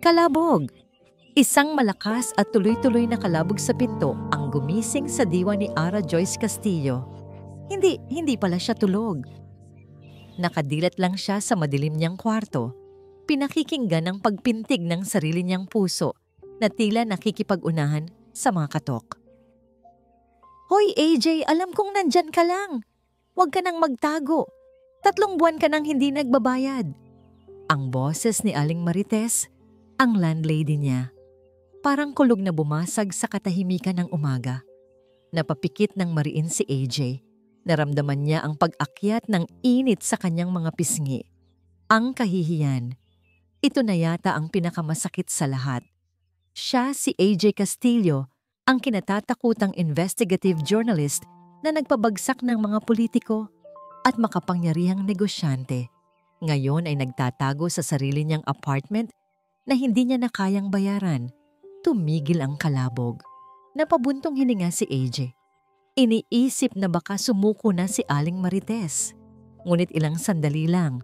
Kalabog! Isang malakas at tuloy-tuloy na kalabog sa pinto ang gumising sa diwa ni Ara Joyce Castillo. Hindi pala siya tulog. Nakadilat lang siya sa madilim niyang kwarto, pinakikinggan ang pagpintig ng sarili niyang puso na tila nakikipag-unahan sa mga katok. Hoy AJ, alam kong nandyan ka lang. Huwag ka nang magtago. 3 buwan ka nang hindi nagbabayad. Ang boses ni Aling Marites, ang landlady niya. Parang kulog na bumasag sa katahimikan ng umaga. Napapikit ng mariin si AJ. Naramdaman niya ang pag-akyat ng init sa kanyang mga pisngi. Ang kahihiyan. Ito na yata ang pinakamasakit sa lahat. Siya si AJ Castillo, ang kinatatakutang investigative journalist na nagpabagsak ng mga politiko at makapangyarihang negosyante. Ngayon ay nagtatago sa sarili niyang apartment na hindi niya na kayang bayaran. Tumigil ang kalabog. Napabuntong hininga si AJ. Iniisip na baka sumuko na si Aling Marites. Ngunit ilang sandali lang,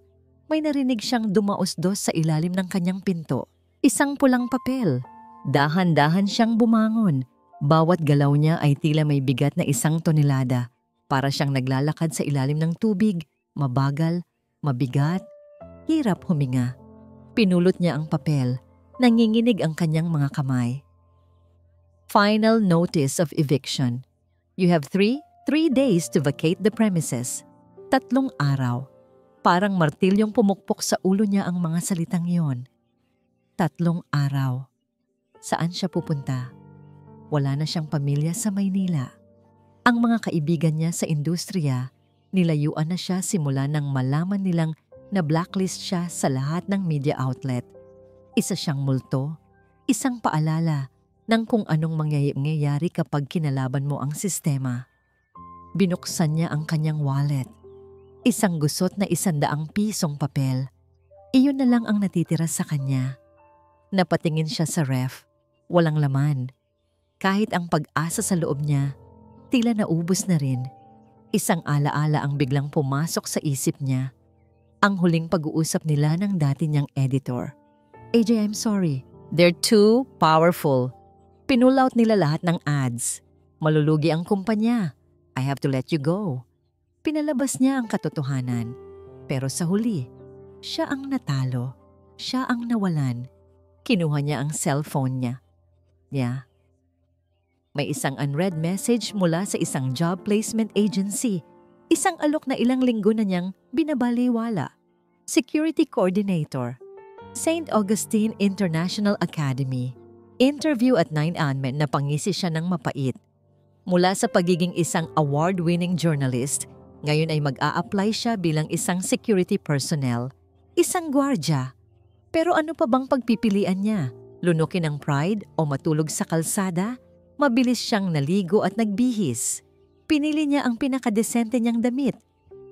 may narinig siyang dumausdos sa ilalim ng kanyang pinto. Isang pulang papel. Dahan-dahan siyang bumangon. Bawat galaw niya ay tila may bigat na 1 tonelada. Para siyang naglalakad sa ilalim ng tubig, mabagal, mabigat, hirap huminga. Pinulot niya ang papel. Nanginginig ang kanyang mga kamay. Final notice of eviction. You have 3 days to vacate the premises. 3 araw. Parang martilyong pumukpok sa ulo niya ang mga salitang yon. 3 araw. Saan siya pupunta? Wala na siyang pamilya sa Maynila. Ang mga kaibigan niya sa industriya, nilayuan na siya simula nang malaman nilang na blacklist siya sa lahat ng media outlet. Isa siyang multo, isang paalala ng kung anong mangyayari kapag kinalaban mo ang sistema. Binuksan niya ang kanyang wallet. Isang gusot na 100 pisong papel. Iyon na lang ang natitira sa kanya. Napatingin siya sa ref. Walang laman. Kahit ang pag-asa sa loob niya, tila naubos na rin. Isang alaala ang biglang pumasok sa isip niya. Ang huling pag-uusap nila ng dati niyang editor. AJ, I'm sorry. They're too powerful. Pinull out nila lahat ng ads. Malulugi ang kumpanya. I have to let you go. Pinalabas niya ang katotohanan. Pero sa huli, siya ang natalo. Siya ang nawalan. Kinuha niya ang cellphone niya. May isang unread message mula sa isang job placement agency. Isang alok na ilang linggo na niyang binabaliwala. Security Coordinator. St. Augustine International Academy. Interview at 9 Anmen na pangisi siya ng mapait. Mula sa pagiging isang award-winning journalist, ngayon ay mag-a-apply siya bilang isang security personnel. Isang gwardya. Pero ano pa bang pagpipilian niya? Lunukin ang pride o matulog sa kalsada? Mabilis siyang naligo at nagbihis. Pinili niya ang pinakadesente niyang damit.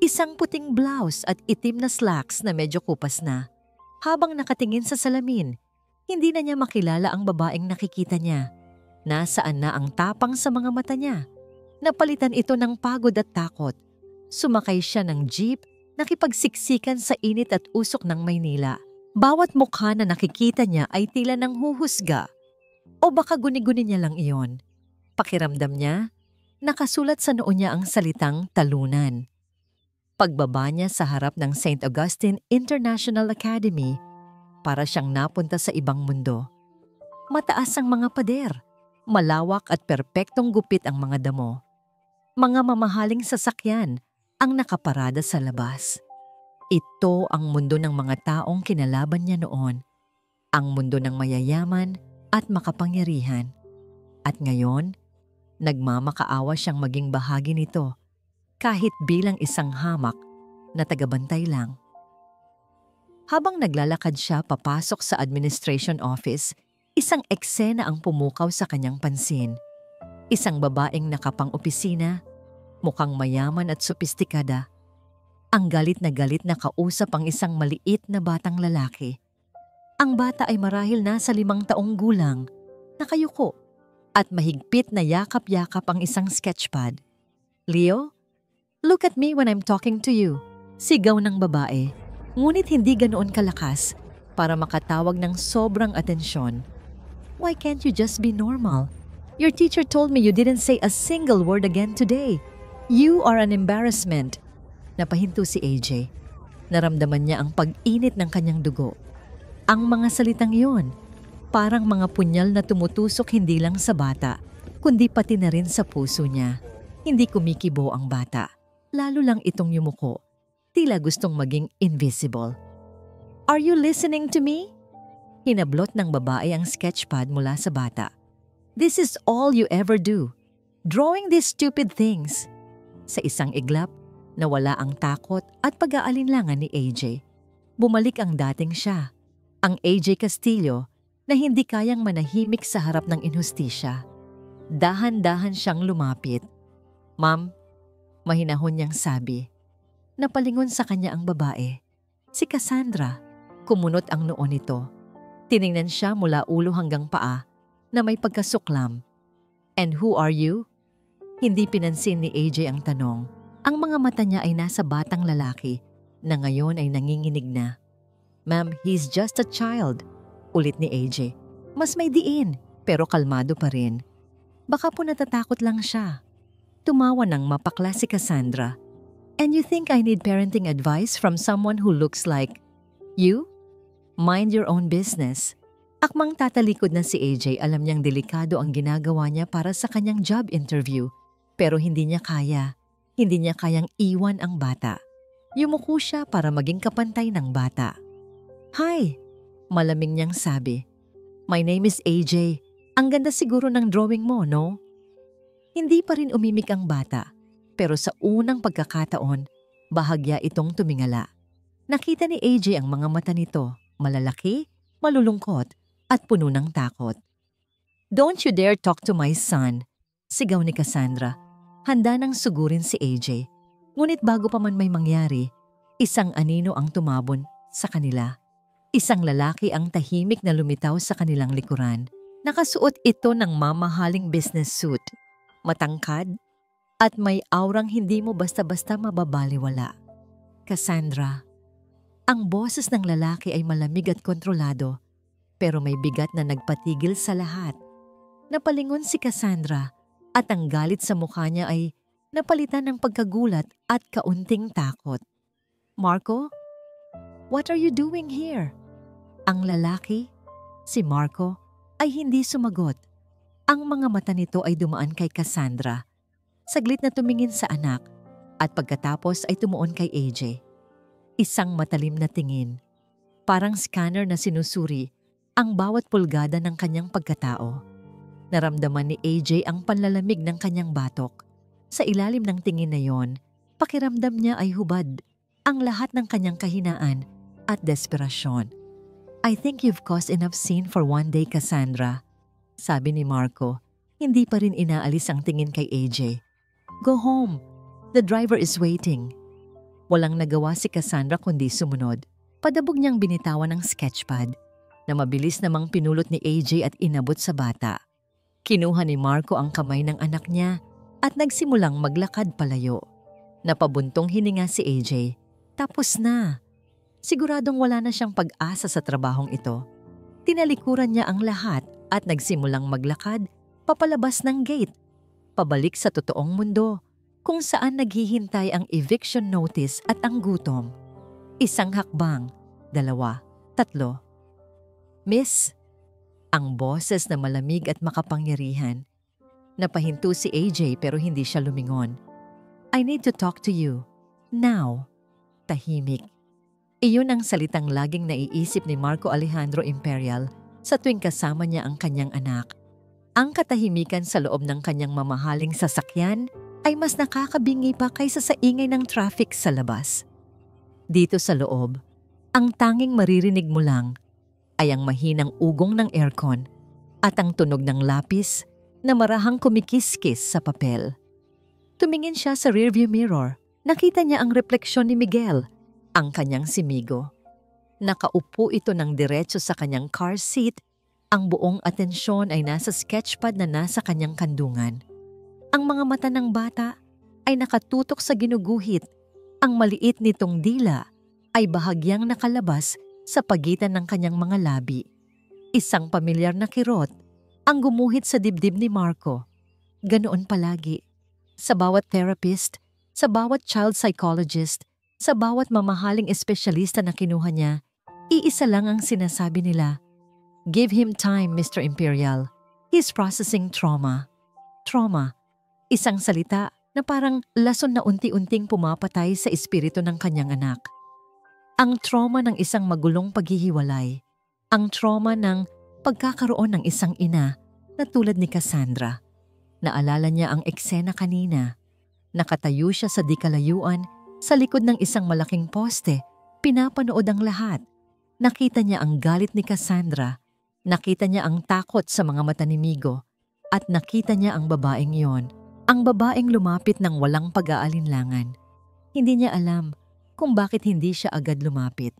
Isang puting blouse at itim na slacks na medyo kupas na. Habang nakatingin sa salamin, hindi na niya makilala ang babaeng nakikita niya. Nasaan na ang tapang sa mga mata niya? Napalitan ito ng pagod at takot. Sumakay siya ng jeep, nakipagsiksikan sa init at usok ng Maynila. Bawat mukha na nakikita niya ay tila nang huhusga. O baka guni-guni niya lang iyon. Pakiramdam niya, nakasulat sa noo niya ang salitang talunan. Pagbaba niya sa harap ng St. Augustine International Academy, para siyang napunta sa ibang mundo. Mataas ang mga pader, malawak at perpektong gupit ang mga damo. Mga mamahaling sasakyan ang nakaparada sa labas. Ito ang mundo ng mga taong kinalaban niya noon. Ang mundo ng mayayaman at makapangyarihan. At ngayon, nagmamakaawa siyang maging bahagi nito kahit bilang isang hamak na tagabantay lang. Habang naglalakad siya papasok sa administration office, isang eksena ang pumukaw sa kanyang pansin. Isang babaeng nakapang-opisina, mukhang mayaman at sopistikada. Ang galit na kausap ang isang maliit na batang lalaki. Ang bata ay marahil nasa 5 taong gulang, nakayuko, at mahigpit na yakap-yakap ang isang sketchpad. Leo, look at me when I'm talking to you. Sigaw ng babae, ngunit hindi ganoon kalakas. para makatawag ng sobrang atensyon. Why can't you just be normal? Your teacher told me you didn't say a single word again today. You are an embarrassment. Napahinto si AJ. Naramdaman niya ang pag-init ng kanyang dugo. Ang mga salitang yon, parang mga punyal na tumutusok hindi lang sa bata, kundi pati na rin sa puso niya. Hindi kumikibo ang bata. Lalo lang itong yumuko. Tila gustong maging invisible. Are you listening to me? Hinablot ng babae ang sketchpad mula sa bata. This is all you ever do. Drawing these stupid things. Sa isang iglap, nawala ang takot at pag-aalinlangan ni AJ. Bumalik ang dating siya. Ang AJ Castillo na hindi kayang manahimik sa harap ng inhustisya. Dahan-dahan siyang lumapit. Ma'am, mahinahon niyang sabi. Napalingon sa kanya ang babae. Si Cassandra. Kumunot ang noo nito. Tiningnan siya mula ulo hanggang paa na may pagkasuklam. And who are you? Hindi pinansin ni AJ ang tanong. Ang mga mata niya ay nasa batang lalaki na ngayon ay nanginginig na. Ma'am, he's just a child. Ulit ni AJ. Mas may diin pero kalmado pa rin. Baka po natatakot lang siya. Tumawa ng mapakla si Cassandra. And you think I need parenting advice from someone who looks like you? Mind your own business. Akmang tatalikod na si AJ, alam niyang delikado ang ginagawa niya para sa kanyang job interview. Pero hindi niya kaya. Hindi niya kayang iwan ang bata. Yumuko siya para maging kapantay ng bata. Hi! Malamig niyang sabi. My name is AJ. Ang ganda siguro ng drawing mo, no? Hindi pa rin umimik ang bata. Pero sa unang pagkakataon, bahagya itong tumingala. Nakita ni AJ ang mga mata nito. Malalaki, malulungkot, at puno ng takot. Don't you dare talk to my son, sigaw ni Cassandra. Handa nang sugurin si AJ. Ngunit bago pa man may mangyari, isang anino ang tumabon sa kanila. Isang lalaki ang tahimik na lumitaw sa kanilang likuran. Nakasuot ito ng mamahaling business suit. Matangkad at may aurang hindi mo basta-basta mababaliwala. Cassandra. Ang boses ng lalaki ay malamig at kontrolado, pero may bigat na nagpatigil sa lahat. Napalingon si Cassandra at ang galit sa mukha niya ay napalitan ng pagkagulat at kaunting takot. Marco? What are you doing here? Ang lalaki, si Marco, ay hindi sumagot. Ang mga mata nito ay dumaan kay Cassandra. Saglit na tumingin sa anak at pagkatapos ay tumuon kay AJ. Isang matalim na tingin, parang scanner na sinusuri ang bawat pulgada ng kanyang pagkatao. Naramdaman ni AJ ang panlalamig ng kanyang batok. Sa ilalim ng tingin na yon, pakiramdam niya ay hubad ang lahat ng kanyang kahinaan at desperasyon. I think you've caused enough scene for one day, Cassandra. Sabi ni Marco, hindi pa rin inaalis ang tingin kay AJ. Go home. The driver is waiting. Walang nagawa si Cassandra kundi sumunod. Padabog niyang binitawan ang sketchpad na mabilis namang pinulot ni AJ at inabot sa bata. Kinuha ni Marco ang kamay ng anak niya at nagsimulang maglakad palayo. Napabuntong hininga si AJ. Tapos na. Siguradong wala na siyang pag-asa sa trabahong ito. Tinalikuran niya ang lahat at nagsimulang maglakad papalabas ng gate. Pabalik sa totoong mundo, kung saan naghihintay ang eviction notice at ang gutom. Isang hakbang, 2, 3. Miss, ang boses na malamig at makapangyarihan. Napahinto si AJ pero hindi siya lumingon. I need to talk to you. Now. Tahimik. Iyon ang salitang laging naiisip ni Marco Alejandro Imperial sa tuwing kasama niya ang kanyang anak. Ang katahimikan sa loob ng kanyang mamahaling sasakyan ay mas nakakabingi pa kaysa sa ingay ng traffic sa labas. Dito sa loob, ang tanging maririnig mo lang ay ang mahinang ugong ng aircon at ang tunog ng lapis na marahang kumikiskis sa papel. Tumingin siya sa rearview mirror. Nakita niya ang refleksyon ni Miguel, ang kanyang si Migo. Nakaupo ito ng diretso sa kanyang car seat. Ang buong atensyon ay nasa sketchpad na nasa kanyang kandungan. Ang mga mata ng bata ay nakatutok sa ginuguhit. Ang maliit nitong dila ay bahagyang nakalabas sa pagitan ng kanyang mga labi. Isang pamilyar na kirot ang gumuhit sa dibdib ni Marco. Ganoon palagi. Sa bawat therapist, sa bawat child psychologist, sa bawat mamahaling espesyalista na kinuha niya, iisa lang ang sinasabi nila. Give him time, Mr. Imperial. He's processing trauma. Trauma. Isang salita na parang lason na unti-unting pumapatay sa espiritu ng kanyang anak. Ang trauma ng isang magulong paghihiwalay. Ang trauma ng pagkakaroon ng isang ina na tulad ni Cassandra. Naalala niya ang eksena kanina. Nakatayo siya sa di kalayuan sa likod ng isang malaking poste. Pinapanood ang lahat. Nakita niya ang galit ni Cassandra. Nakita niya ang takot sa mga mata ni Migo. At nakita niya ang babaeng iyon. Ang babaeng lumapit ng walang pag-aalinlangan. Hindi niya alam kung bakit hindi siya agad lumapit.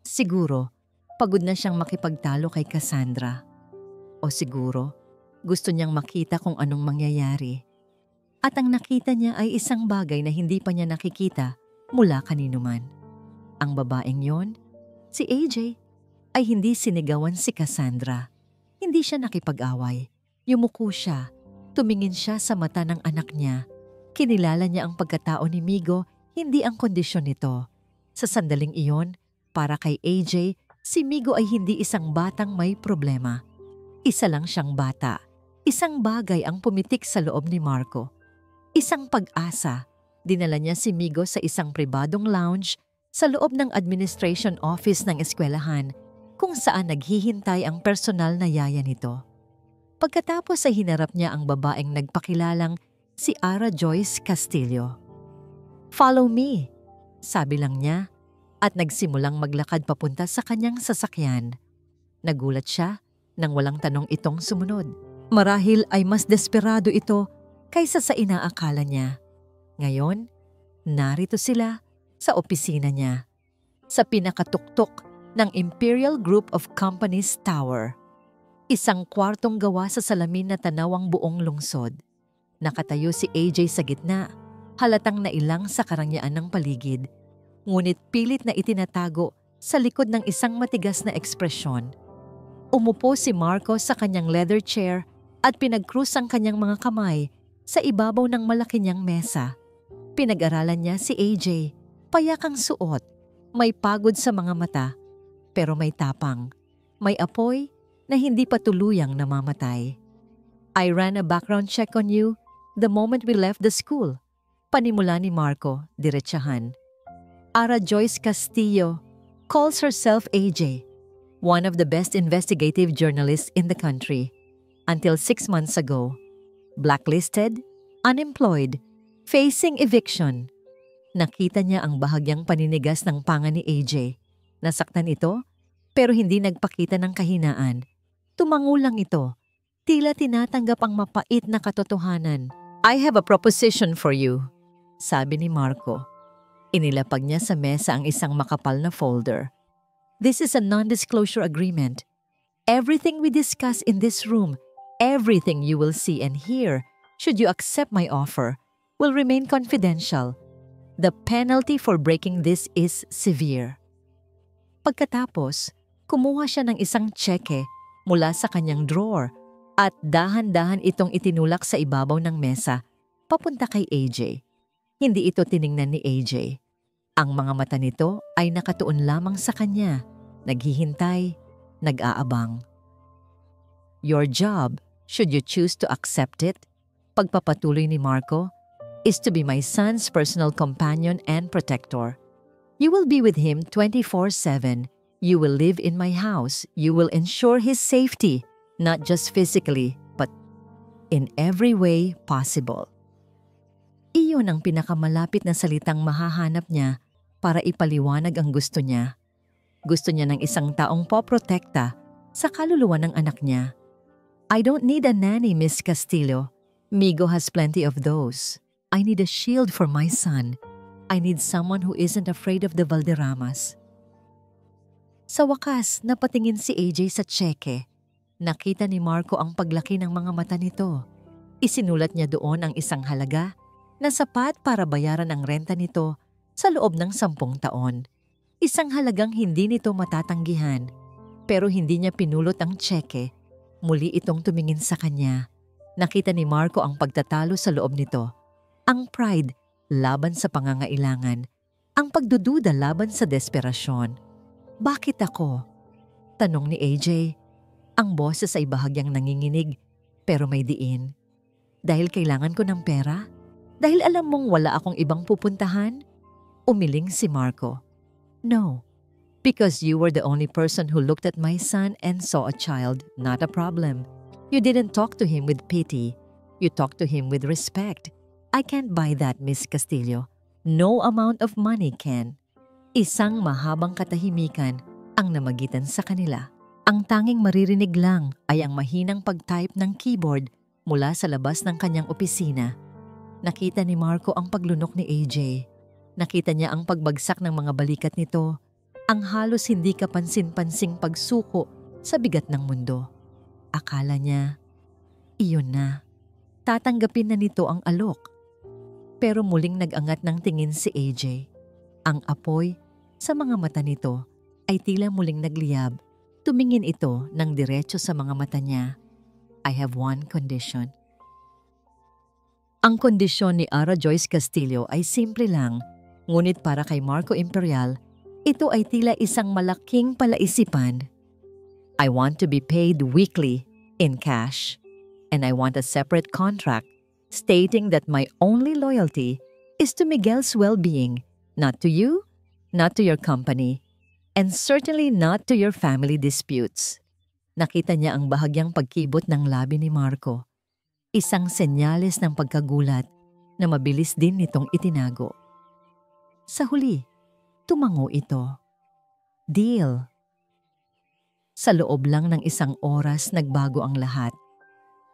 Siguro, pagod na siyang makipagtalo kay Cassandra. O siguro, gusto niyang makita kung anong mangyayari. At ang nakita niya ay isang bagay na hindi pa niya nakikita mula kanino man. Ang babaeng yon, si AJ, ay hindi sinigawan si Cassandra. Hindi siya nakipag-away. Yumuko siya. Tumingin siya sa mata ng anak niya. Kinilala niya ang pagkatao ni Migo, hindi ang kondisyon nito. Sa sandaling iyon, para kay AJ, si Migo ay hindi isang batang may problema. Isa lang siyang bata. Isang bagay ang pumitik sa loob ni Marco. Isang pag-asa. Dinala niya si Migo sa isang pribadong lounge sa loob ng administration office ng eskwelahan kung saan naghihintay ang personal na yaya nito. Pagkatapos ay hinarap niya ang babaeng nagpakilalang si Ara Joyce Castillo. "Follow me," sabi lang niya at nagsimulang maglakad papunta sa kanyang sasakyan. Nagulat siya nang walang tanong itong sumunod. Marahil ay mas desperado ito kaysa sa inaakala niya. Ngayon, narito sila sa opisina niya, sa pinakatuktok ng Imperial Group of Companies Tower. Isang kwartong gawa sa salamin na tanaw ang buong lungsod. Nakatayo si AJ sa gitna, halatang nailang sa karangyaan ng paligid, ngunit pilit na itinatago sa likod ng isang matigas na ekspresyon. Umupo si Marco sa kanyang leather chair at pinagkrus ang kanyang mga kamay sa ibabaw ng malaki niyang mesa. Pinag-aralan niya si AJ, payakang suot, may pagod sa mga mata, pero may tapang, may apoy na hindi pa tuluyang namamatay. "I ran a background check on you the moment we left the school," panimula ni Marco, diretsahan. Ara Joyce Castillo calls herself AJ, one of the best investigative journalists in the country. Until 6 months ago, blacklisted, unemployed, facing eviction. Nakita niya ang bahagyang paninigas ng panga ni AJ. Nasaktan ito, pero hindi nagpakita ng kahinaan. Tumango lang ito. Tila tinatanggap ang mapait na katotohanan. "I have a proposition for you," sabi ni Marco. Inilapag niya sa mesa ang isang makapal na folder. "This is a non-disclosure agreement. Everything we discuss in this room, everything you will see and hear, should you accept my offer, will remain confidential. The penalty for breaking this is severe." Pagkatapos, kumuha siya ng isang tseke mula sa kanyang drawer at dahan-dahan itong itinulak sa ibabaw ng mesa papunta kay AJ. Hindi ito tiningnan ni AJ. Ang mga mata nito ay nakatuon lamang sa kanya, naghihintay, nag-aabang. "Your job, should you choose to accept it," pagpapatuloy ni Marco, "is to be my son's personal companion and protector. You will be with him 24/7. You will live in my house. You will ensure his safety, not just physically, but in every way possible." Iyon ang pinakamalapit na salitang mahahanap niya para ipaliwanag ang gusto niya. Gusto niya ng isang taong poprotekta sa kaluluwa ng anak niya. "I don't need a nanny, Miss Castillo. Migo has plenty of those. I need a shield for my son. I need someone who isn't afraid of the Valderramas." Sa wakas, napatingin si AJ sa tseke. Nakita ni Marco ang paglaki ng mga mata nito. Isinulat niya doon ang isang halaga na sapat para bayaran ang renta nito sa loob ng 10 taon. Isang halagang hindi nito matatanggihan. Pero hindi niya pinulot ang tseke. Muli itong tumingin sa kanya. Nakita ni Marco ang pagtatalo sa loob nito. Ang pride laban sa pangangailangan. Ang pagdududa laban sa desperasyon. Bakit ako? Tanong ni AJ. Ang boses ay bahagyang nanginginig pero may diin. Dahil kailangan ko ng pera? Dahil alam mong wala akong ibang pupuntahan? Umiling si Marco. No, because you were the only person who looked at my son and saw a child, not a problem. You didn't talk to him with pity. You talked to him with respect. I can't buy that, Miss Castillo. No amount of money can. Isang mahabang katahimikan ang namagitan sa kanila. Ang tanging maririnig lang ay ang mahinang pag-type ng keyboard mula sa labas ng kanyang opisina. Nakita ni Marco ang paglunok ni AJ. Nakita niya ang pagbagsak ng mga balikat nito, ang halos hindi kapansin-pansing pagsuko sa bigat ng mundo. Akala niya, iyon na. Tatanggapin na nito ang alok. Pero muling nag-angat ng tingin si AJ. Ang apoy sa mga mata nito ay tila muling nagliyab. Tumingin ito ng diretso sa mga mata niya. I have one condition. Ang kondisyon ni Ara Joyce Castillo ay simple lang. Ngunit para kay Marco Imperial, ito ay tila isang malaking palaisipan. I want to be paid weekly in cash, and I want a separate contract stating that my only loyalty is to Miguel's well-being, not to you, not to your company, and certainly not to your family disputes. Nakita niya ang bahagyang pagkibot ng labi ni Marco. Isang senyales ng pagkagulat na mabilis din nitong itinago. Sa huli, tumango ito. Deal. Sa loob lang ng isang oras nagbago ang lahat.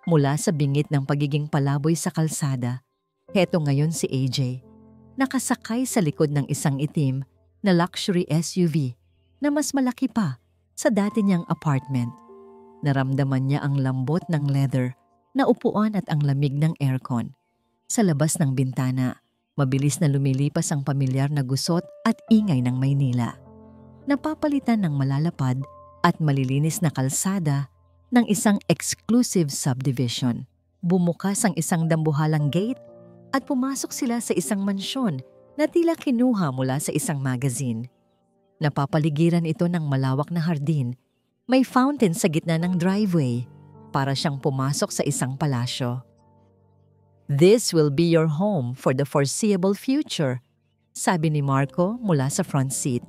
Mula sa bingit ng pagiging palaboy sa kalsada, heto ngayon si AJ, nakasakay sa likod ng isang itim na luxury SUV na mas malaki pa sa dati niyang apartment. Naramdaman niya ang lambot ng leather na upuan at ang lamig ng aircon. Sa labas ng bintana, mabilis na lumilipas ang pamilyar na gusot at ingay ng Maynila. Napapalitan ng malalapad at malilinis na kalsada ng isang exclusive subdivision. Bumukas ang isang dambuhalang gate at pumasok sila sa isang mansyon na tila kinuha mula sa isang magazine. Napapaligiran ito ng malawak na hardin. May fountain sa gitna ng driveway para siyang pumasok sa isang palasyo. This will be your home for the foreseeable future, sabi ni Marco mula sa front seat.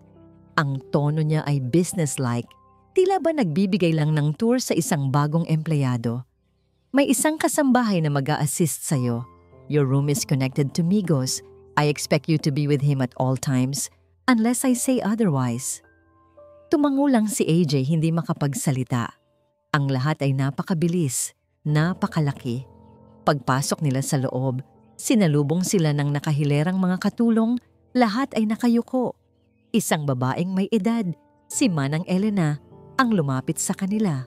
Ang tono niya ay businesslike. Tila ba nagbibigay lang ng tour sa isang bagong empleyado? May isang kasambahay na mag-a-assist sa'yo. Your room is connected to Migos. I expect you to be with him at all times, unless I say otherwise. Tumango lang si AJ, hindi makapagsalita. Ang lahat ay napakabilis, napakalaki. Pagpasok nila sa loob, sinalubong sila ng nakahilerang mga katulong, lahat ay nakayuko. Isang babaeng may edad, si Manang Elena, ang lumapit sa kanila.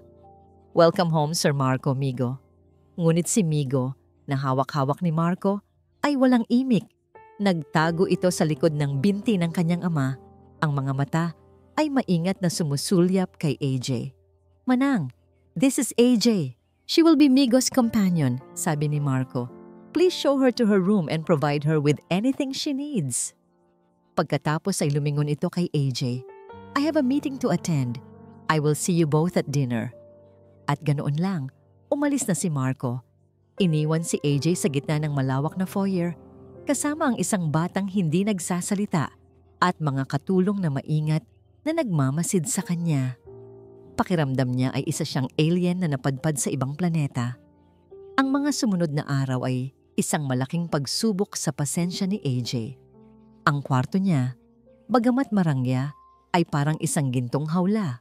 Welcome home, Sir Marco, Migo. Ngunit si Migo, na hawak-hawak ni Marco, ay walang imik. Nagtago ito sa likod ng binti ng kanyang ama. Ang mga mata ay maingat na sumusulyap kay AJ. Manang, this is AJ. She will be Migo's companion, sabi ni Marco. Please show her to her room and provide her with anything she needs. Pagkatapos ay lumingon ito kay AJ. I have a meeting to attend. I will see you both at dinner. At ganoon lang, umalis na si Marco. Iniwan si AJ sa gitna ng malawak na foyer, kasama ang isang batang hindi nagsasalita at mga katulong na maingat na nagmamasid sa kanya. Pakiramdam niya ay isa siyang alien na napadpad sa ibang planeta. Ang mga sumunod na araw ay isang malaking pagsubok sa pasensya ni AJ. Ang kwarto niya, bagamat marangya, ay parang isang gintong hawla.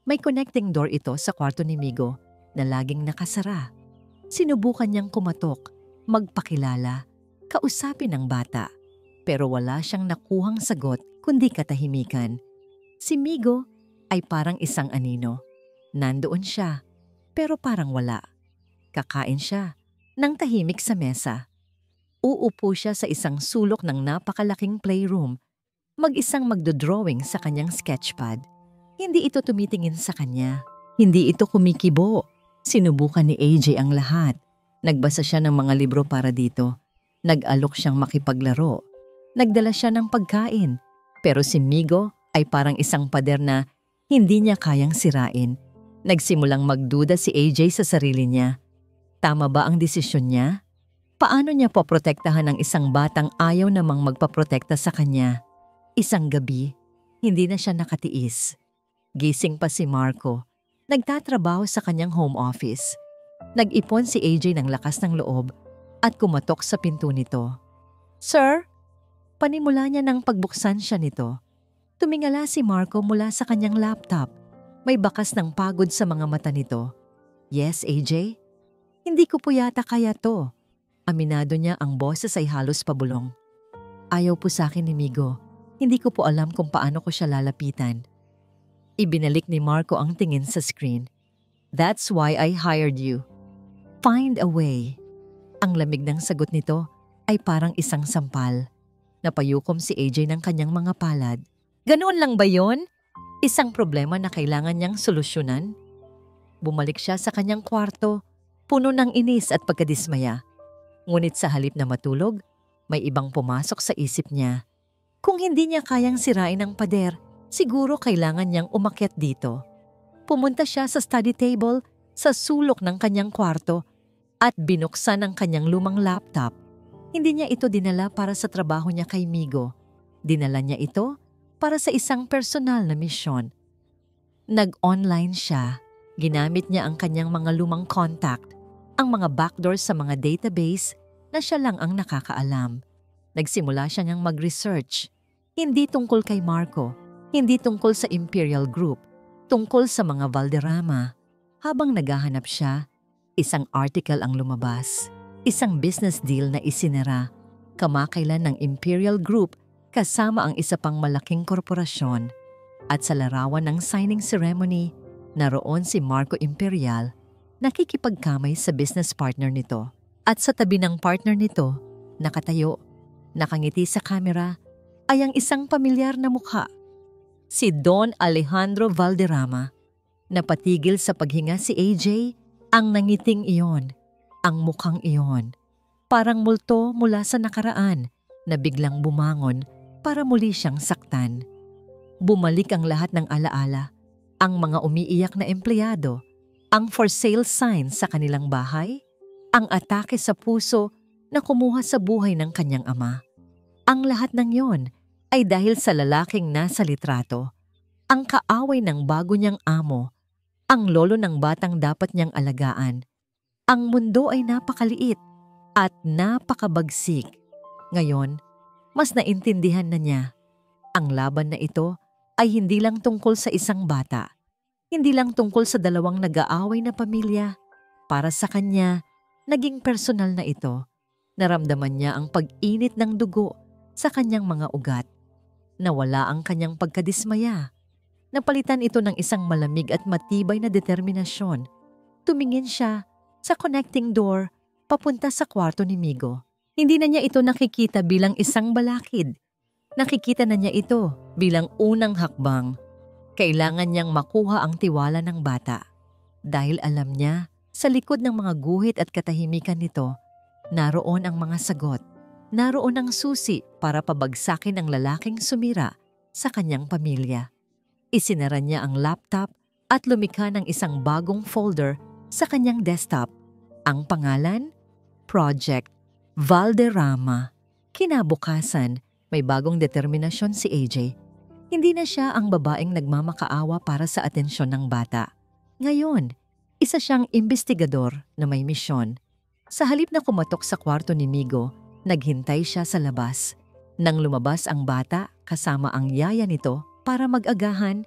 May connecting door ito sa kwarto ni Migo na laging nakasara. Sinubukan niyang kumatok, magpakilala, kausapin ang bata. Pero wala siyang nakuhang sagot kundi katahimikan. Si Migo ay parang isang anino. Nandoon siya, pero parang wala. Kakain siya, nang tahimik sa mesa. Uupo siya sa isang sulok ng napakalaking playroom. Mag-isang magdodrawing sa kanyang sketchpad. Hindi ito tumitingin sa kanya. Hindi ito kumikibo. Sinubukan ni AJ ang lahat. Nagbasa siya ng mga libro para dito. Nag-alok siyang makipaglaro. Nagdala siya ng pagkain. Pero si Migo ay parang isang pader na hindi niya kayang sirain. Nagsimulang magduda si AJ sa sarili niya. Tama ba ang desisyon niya? Paano niya poprotektahan ang isang batang ayaw namang magpaprotekta sa kanya? Isang gabi, hindi na siya nakatiis. Gising pa si Marco. Nagtatrabaho sa kanyang home office. Nag-ipon si AJ ng lakas ng loob at kumatok sa pinto nito. "Sir?" Panimula niya ng pagbuksan siya nito. Tumingala si Marco mula sa kanyang laptop. May bakas ng pagod sa mga mata nito. "Yes, AJ? Hindi ko po yata kaya to." Aminado niya, ang boses ay halos pabulong. "Ayaw po sa akin ni Migo. Hindi ko po alam kung paano ko siya lalapitan." Ibinalik ni Marco ang tingin sa screen. "That's why I hired you. Find a way." Ang lamig ng sagot nito ay parang isang sampal. Napayukom si AJ ng kanyang mga palad. Ganoon lang ba yon? Isang problema na kailangan niyang solusyonan? Bumalik siya sa kanyang kwarto, puno ng inis at pagkadismaya. Ngunit sa halip na matulog, may ibang pumasok sa isip niya. Kung hindi niya kayang sirain ang pader, siguro kailangan niyang umakyat dito. Pumunta siya sa study table sa sulok ng kanyang kwarto at binuksan ang kanyang lumang laptop. Hindi niya ito dinala para sa trabaho niya kay Migo. Dinala niya ito para sa isang personal na misyon. Nag-online siya. Ginamit niya ang kanyang mga lumang contact, ang mga backdoors sa mga database na siya lang ang nakakaalam. Nagsimula siya niyang mag-research. Hindi tungkol kay Marco, hindi tungkol sa Imperial Group, tungkol sa mga Valderrama. Habang naghahanap siya, isang article ang lumabas. Isang business deal na isinara, kamakailan ng Imperial Group kasama ang isa pang malaking korporasyon. At sa larawan ng signing ceremony, naroon si Marco Imperial, nakikipagkamay sa business partner nito. At sa tabi ng partner nito, nakatayo, nakangiti sa kamera, ay ang isang pamilyar na mukha. Si Don Alejandro Valderrama. Napatigil sa paghinga si AJ, ang nangiting iyon, ang mukhang iyon. Parang multo mula sa nakaraan na biglang bumangon para muli siyang saktan. Bumalik ang lahat ng alaala, ang mga umiiyak na empleyado, ang for sale sign sa kanilang bahay, ang atake sa puso na kumuha sa buhay ng kanyang ama. Ang lahat ng yon ay dahil sa lalaking nasa litrato, ang kaaway ng bago niyang amo, ang lolo ng batang dapat niyang alagaan. Ang mundo ay napakaliit at napakabagsik. Ngayon, mas naintindihan na niya. Ang laban na ito ay hindi lang tungkol sa isang bata. Hindi lang tungkol sa dalawang nag-aaway na pamilya. Para sa kanya, naging personal na ito. Naramdaman niya ang pag-init ng dugo sa kanyang mga ugat. Nawala ang kanyang pagkadismaya. Napalitan ito ng isang malamig at matibay na determinasyon. Tumingin siya sa connecting door papunta sa kwarto ni Migo. Hindi na niya ito nakikita bilang isang balakid. Nakikita na niya ito bilang unang hakbang. Kailangan niyang makuha ang tiwala ng bata. Dahil alam niya, sa likod ng mga guhit at katahimikan nito, naroon ang mga sagot. Naroon ang susi para pabagsakin ang lalaking sumira sa kanyang pamilya. Isinara niya ang laptop at lumikha ng isang bagong folder sa kanyang desktop. Ang pangalan? Project Valderrama. Kinabukasan, may bagong determinasyon si AJ. Hindi na siya ang babaeng nagmamakaawa para sa atensyon ng bata. Ngayon, isa siyang imbestigador na may misyon. Sa halip na kumatok sa kwarto ni Migo, naghintay siya sa labas. Nang lumabas ang bata kasama ang yaya nito para mag-agahan,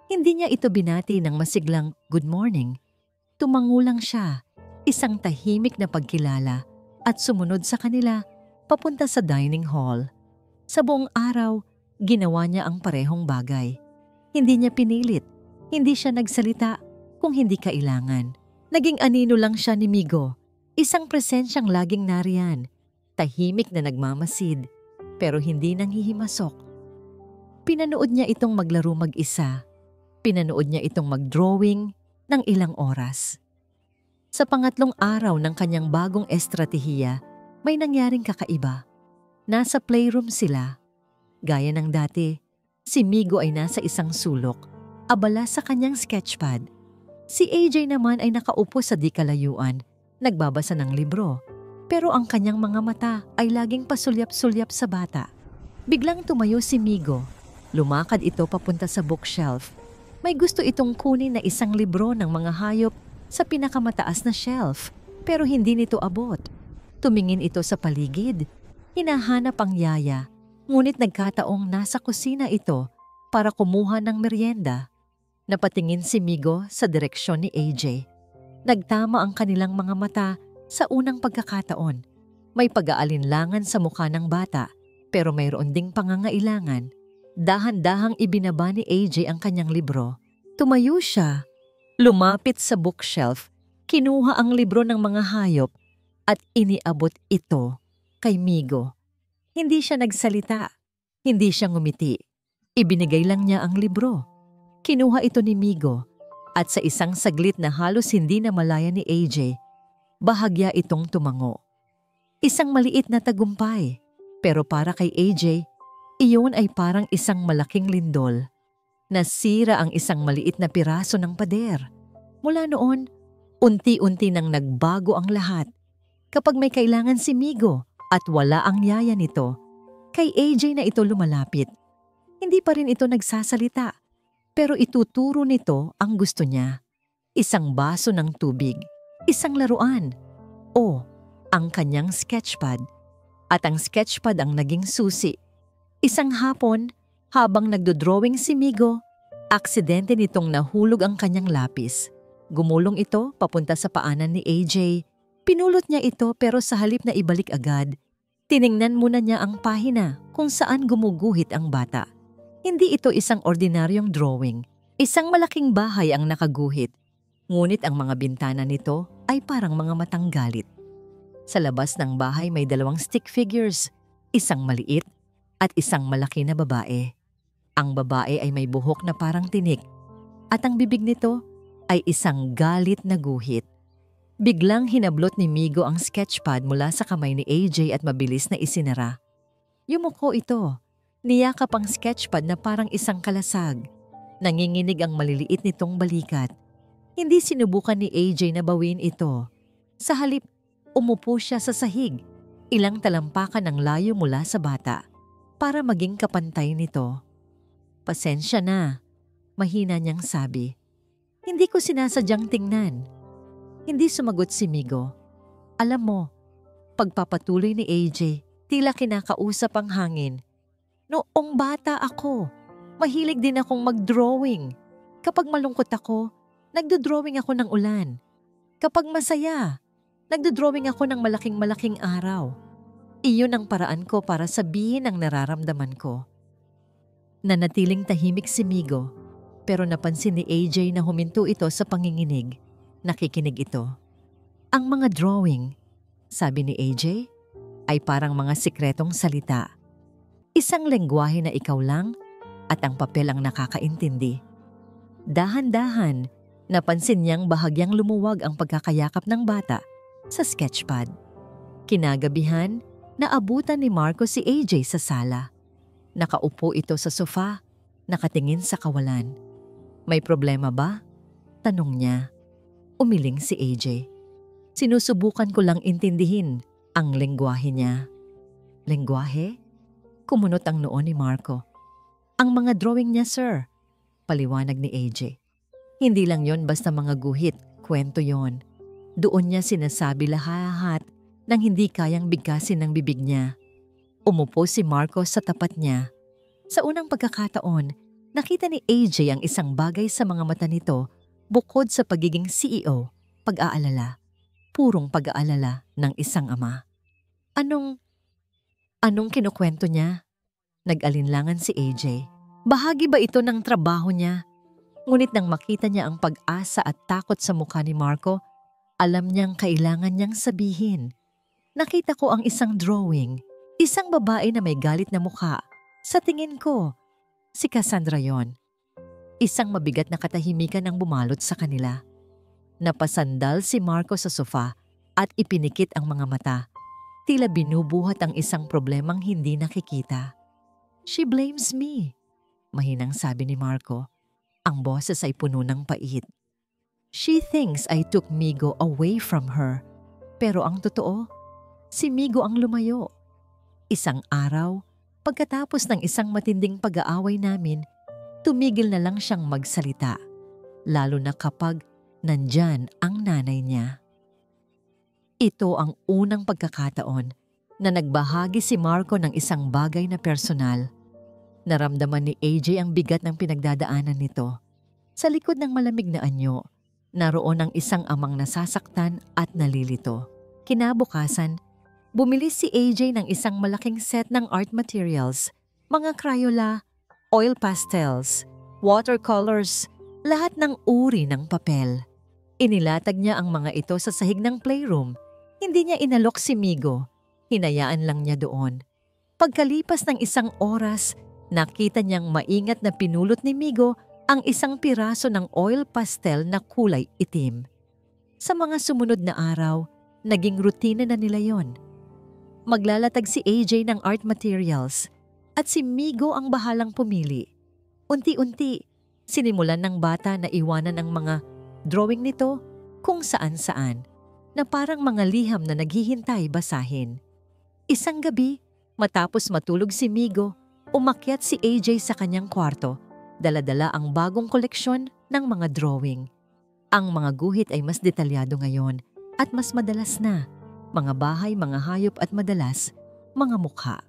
hindi niya ito binati ng masiglang good morning. Tumango lang siya, isang tahimik na pagkilala, at sumunod sa kanila papunta sa dining hall. Sa buong araw, ginawa niya ang parehong bagay. Hindi niya pinilit, hindi siya nagsalita kung hindi kailangan. Naging anino lang siya ni Migo, isang presensyang laging nariyan, tahimik na nagmamasid, pero hindi nanghihimasok. Pinanood niya itong maglaro mag-isa. Pinanood niya itong mag-drawing ng ilang oras. Sa pangatlong araw ng kanyang bagong estratehiya, may nangyaring kakaiba. Nasa playroom sila. Gaya ng dati, si Migo ay nasa isang sulok, abala sa kanyang sketchpad. Si AJ naman ay nakaupo sa di kalayuan, nagbabasa ng libro. Pero ang kanyang mga mata ay laging pasulyap-sulyap sa bata. Biglang tumayo si Migo. Lumakad ito papunta sa bookshelf. May gusto itong kunin na isang libro ng mga hayop sa pinakamataas na shelf, pero hindi nito abot. Tumingin ito sa paligid. Hinahanap ang yaya, ngunit nagkataong nasa kusina ito para kumuha ng merienda. Napatingin si Migo sa direksyon ni AJ. Nagtama ang kanilang mga mata sa unang pagkakataon. May pag-aalinlangan sa mukha ng bata, pero mayroon ding pangangailangan. Dahan-dahang ibinaba ni AJ ang kanyang libro. Tumayo siya. Lumapit sa bookshelf, kinuha ang libro ng mga hayop at iniabot ito kay Migo. Hindi siya nagsalita. Hindi siya ngumiti. Ibinigay lang niya ang libro. Kinuha ito ni Migo at sa isang saglit na halos hindi na malaya ni AJ, bahagya itong tumango. Isang maliit na tagumpay, pero para kay AJ, iyon ay parang isang malaking lindol. Nasira ang isang maliit na piraso ng pader. Mula noon, unti-unti nang nagbago ang lahat. Kapag may kailangan si Migo at wala ang yaya nito, kay AJ na ito lumalapit. Hindi pa rin ito nagsasalita, pero ituturo nito ang gusto niya. Isang baso ng tubig, isang laruan, o ang kanyang sketchpad. At ang sketchpad ang naging susi. Isang hapon, habang nagdodrawing si Migo, aksidente nitong nahulog ang kanyang lapis. Gumulong ito papunta sa paanan ni AJ. Pinulot niya ito pero sa halip na ibalik agad, tiningnan muna niya ang pahina kung saan gumuguhit ang bata. Hindi ito isang ordinaryong drawing. Isang malaking bahay ang nakaguhit. Ngunit ang mga bintana nito ay parang mga matang galit. Sa labas ng bahay may dalawang stick figures, isang maliit at isang malaki na babae. Ang babae ay may buhok na parang tinik at ang bibig nito ay isang galit na guhit. Biglang hinablot ni Migo ang sketchpad mula sa kamay ni AJ at mabilis na isinara. Yumuko ito. Niyakap ang sketchpad na parang isang kalasag. Nanginginig ang maliliit nitong balikat. Hindi sinubukan ni AJ na bawin ito. Sa halip, umupo siya sa sahig, ilang talampakan ang layo mula sa bata, para maging kapantay nito. Pasensya na, mahina niyang sabi. Hindi ko sinasadyang tingnan. Hindi sumagot si Migo. Alam mo, pagpapatuloy ni AJ, tila kinakausap ang hangin. Noong bata ako, mahilig din akong mag-drawing. Kapag malungkot ako, nagdo-drawing ako ng ulan. Kapag masaya, nagdo-drawing ako ng malaking-malaking araw. Iyon ang paraan ko para sabihin ang nararamdaman ko. Nanatiling tahimik si Migo, pero napansin ni AJ na huminto ito sa panginginig. Nakikinig ito. Ang mga drawing, sabi ni AJ, ay parang mga sikretong salita. Isang lengguwahe na ikaw lang at ang papel ang nakakaintindi. Dahan-dahan, napansin niyang bahagyang lumuwag ang pagkakayakap ng bata sa sketchpad. Kinagabihan, naabutan ni Marco si AJ sa sala. Nakaupo ito sa sofa, nakatingin sa kawalan. May problema ba? Tanong niya. Umiling si AJ. Sinusubukan ko lang intindihin ang lengguwahe niya. Lengguwahe? Kumunot ang noo ni Marco. Ang mga drawing niya, sir. Paliwanag ni AJ. Hindi lang yon basta mga guhit, kwento yon. Doon niya sinasabi lahat nang hindi kayang bigkasin ng bibig niya. Umupo si Marco sa tapat niya. Sa unang pagkakataon, nakita ni AJ ang isang bagay sa mga mata nito bukod sa pagiging CEO, pag-aalala. Purong pag-aalala ng isang ama. Anong kinukwento niya? Nag-alinlangan si AJ. Bahagi ba ito ng trabaho niya? Ngunit nang makita niya ang pag-asa at takot sa mukha ni Marco, alam niyang kailangan niyang sabihin. Nakita ko ang isang drawing, isang babae na may galit na mukha. Sa tingin ko, Si Cassandra yon. Isang mabigat na katahimikan ang bumalot sa kanila. Napasandal si Marco sa sofa at ipinikit ang mga mata. Tila binubuhat ang isang problemang hindi nakikita. "She blames me," mahinang sabi ni Marco. Ang boses ay puno ng pait. "She thinks I took Migo away from her. Pero ang totoo, si Migo ang lumayo. Isang araw, pagkatapos ng isang matinding pag-aaway namin, tumigil na lang siyang magsalita. Lalo na kapag nandyan ang nanay niya." Ito ang unang pagkakataon na nagbahagi si Marco ng isang bagay na personal. Naramdaman ni AJ ang bigat ng pinagdadaanan nito. Sa likod ng malamig na anyo, naroon ang isang amang nasasaktan at nalilito. Kinabukasan, bumili si AJ ng isang malaking set ng art materials, mga Crayola, oil pastels, watercolors, lahat ng uri ng papel. Inilatag niya ang mga ito sa sahig ng playroom. Hindi niya inalok si Migo. Hinayaan lang niya doon. Pagkalipas ng isang oras, nakita niyang maingat na pinulot ni Migo ang isang piraso ng oil pastel na kulay itim. Sa mga sumunod na araw, naging rutina na nila yon. Maglalatag si AJ ng art materials at si Migo ang bahalang pumili. Unti-unti, sinimulan ng bata na iwanan ang mga drawing nito kung saan-saan na parang mga liham na naghihintay basahin. Isang gabi, matapos matulog si Migo, umakyat si AJ sa kanyang kwarto. Dala-dala ang bagong koleksyon ng mga drawing. Ang mga guhit ay mas detalyado ngayon at mas madalas na. Mga bahay, mga hayop at madalas, mga mukha.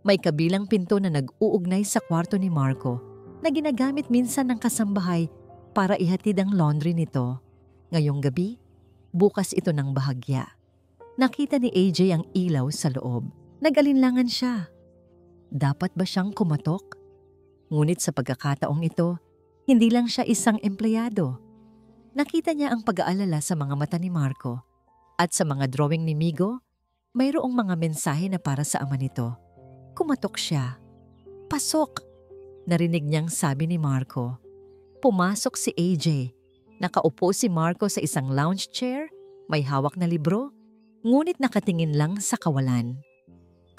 May kabilang pinto na nag-uugnay sa kwarto ni Marco na ginagamit minsan ng kasambahay para ihatid ang laundry nito. Ngayong gabi, bukas ito ng bahagya. Nakita ni AJ ang ilaw sa loob. Nag-alinlangan siya. Dapat ba siyang kumatok? Ngunit sa pagkakataong ito, hindi lang siya isang empleyado. Nakita niya ang pag-aalala sa mga mata ni Marco at sa mga drawing ni Migo, mayroong mga mensahe na para sa ama nito. Kumatok siya. "Pasok!" narinig niyang sabi ni Marco. Pumasok si AJ. Nakaupo si Marco sa isang lounge chair, may hawak na libro, ngunit nakatingin lang sa kawalan.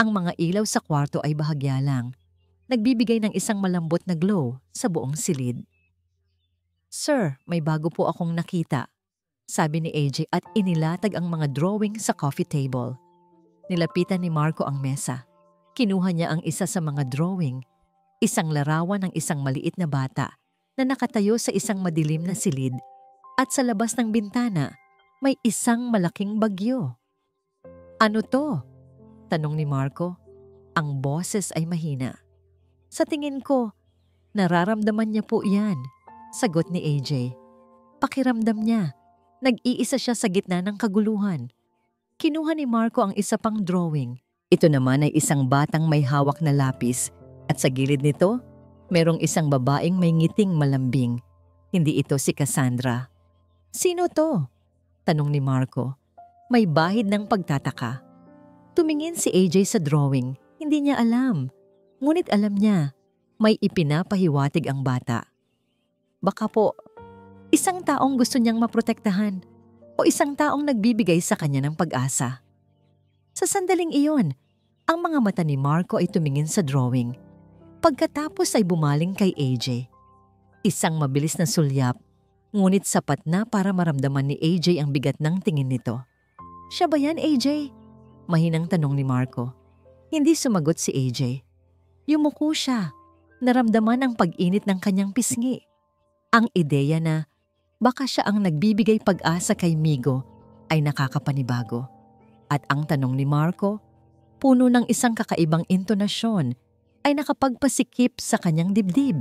Ang mga ilaw sa kwarto ay bahagya lang. Nagbibigay ng isang malambot na glow sa buong silid. "Sir, may bago po akong nakita," sabi ni AJ at inilatag ang mga drawing sa coffee table. Nilapitan ni Marco ang mesa. Kinuha niya ang isa sa mga drawing, isang larawan ng isang maliit na bata na nakatayo sa isang madilim na silid at sa labas ng bintana may isang malaking bagyo. "Ano to?" tanong ni Marco. Ang boses ay mahina. "Sa tingin ko, nararamdaman niya po yan," sagot ni AJ. Pakiramdam niya, nag-iisa siya sa gitna ng kaguluhan. Kinuha ni Marco ang isa pang drawing. Ito naman ay isang batang may hawak na lapis at sa gilid nito, merong isang babaeng may ngiting malambing. Hindi ito si Cassandra. "Sino to?" tanong ni Marco. May bahid ng pagtataka. Tumingin si AJ sa drawing. Hindi niya alam. Ngunit alam niya, may ipinapahiwatig ang bata. Baka po, isang taong gusto niyang maprotektahan o isang taong nagbibigay sa kanya ng pag-asa. Sa sandaling iyon, ang mga mata ni Marco ay tumingin sa drawing. Pagkatapos ay bumaling kay AJ. Isang mabilis na sulyap, ngunit sapat na para maramdaman ni AJ ang bigat ng tingin nito. "Siya ba yan, AJ?" mahinang tanong ni Marco. Hindi sumagot si AJ. Yumuko siya. Naramdaman ang pag-init ng kanyang pisngi. Ang ideya na baka siya ang nagbibigay pag-asa kay Migo ay nakakapanibago. At ang tanong ni Marco, puno ng isang kakaibang intonasyon, ay nakapagpasikip sa kanyang dibdib.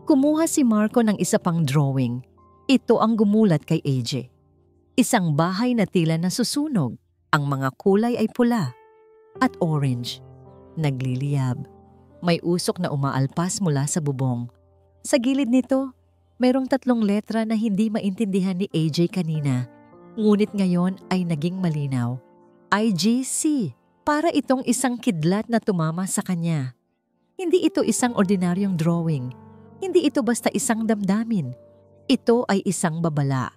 Kumuha si Marco ng isa pang drawing. Ito ang gumulat kay AJ. Isang bahay na tila nasusunog. Ang mga kulay ay pula at orange. Nagliliyab. May usok na umaalpas mula sa bubong. Sa gilid nito, mayroong 3 letra na hindi maintindihan ni AJ kanina. Ngunit ngayon ay naging malinaw. IGC, para itong isang kidlat na tumama sa kanya. Hindi ito isang ordinaryong drawing. Hindi ito basta isang damdamin. Ito ay isang babala.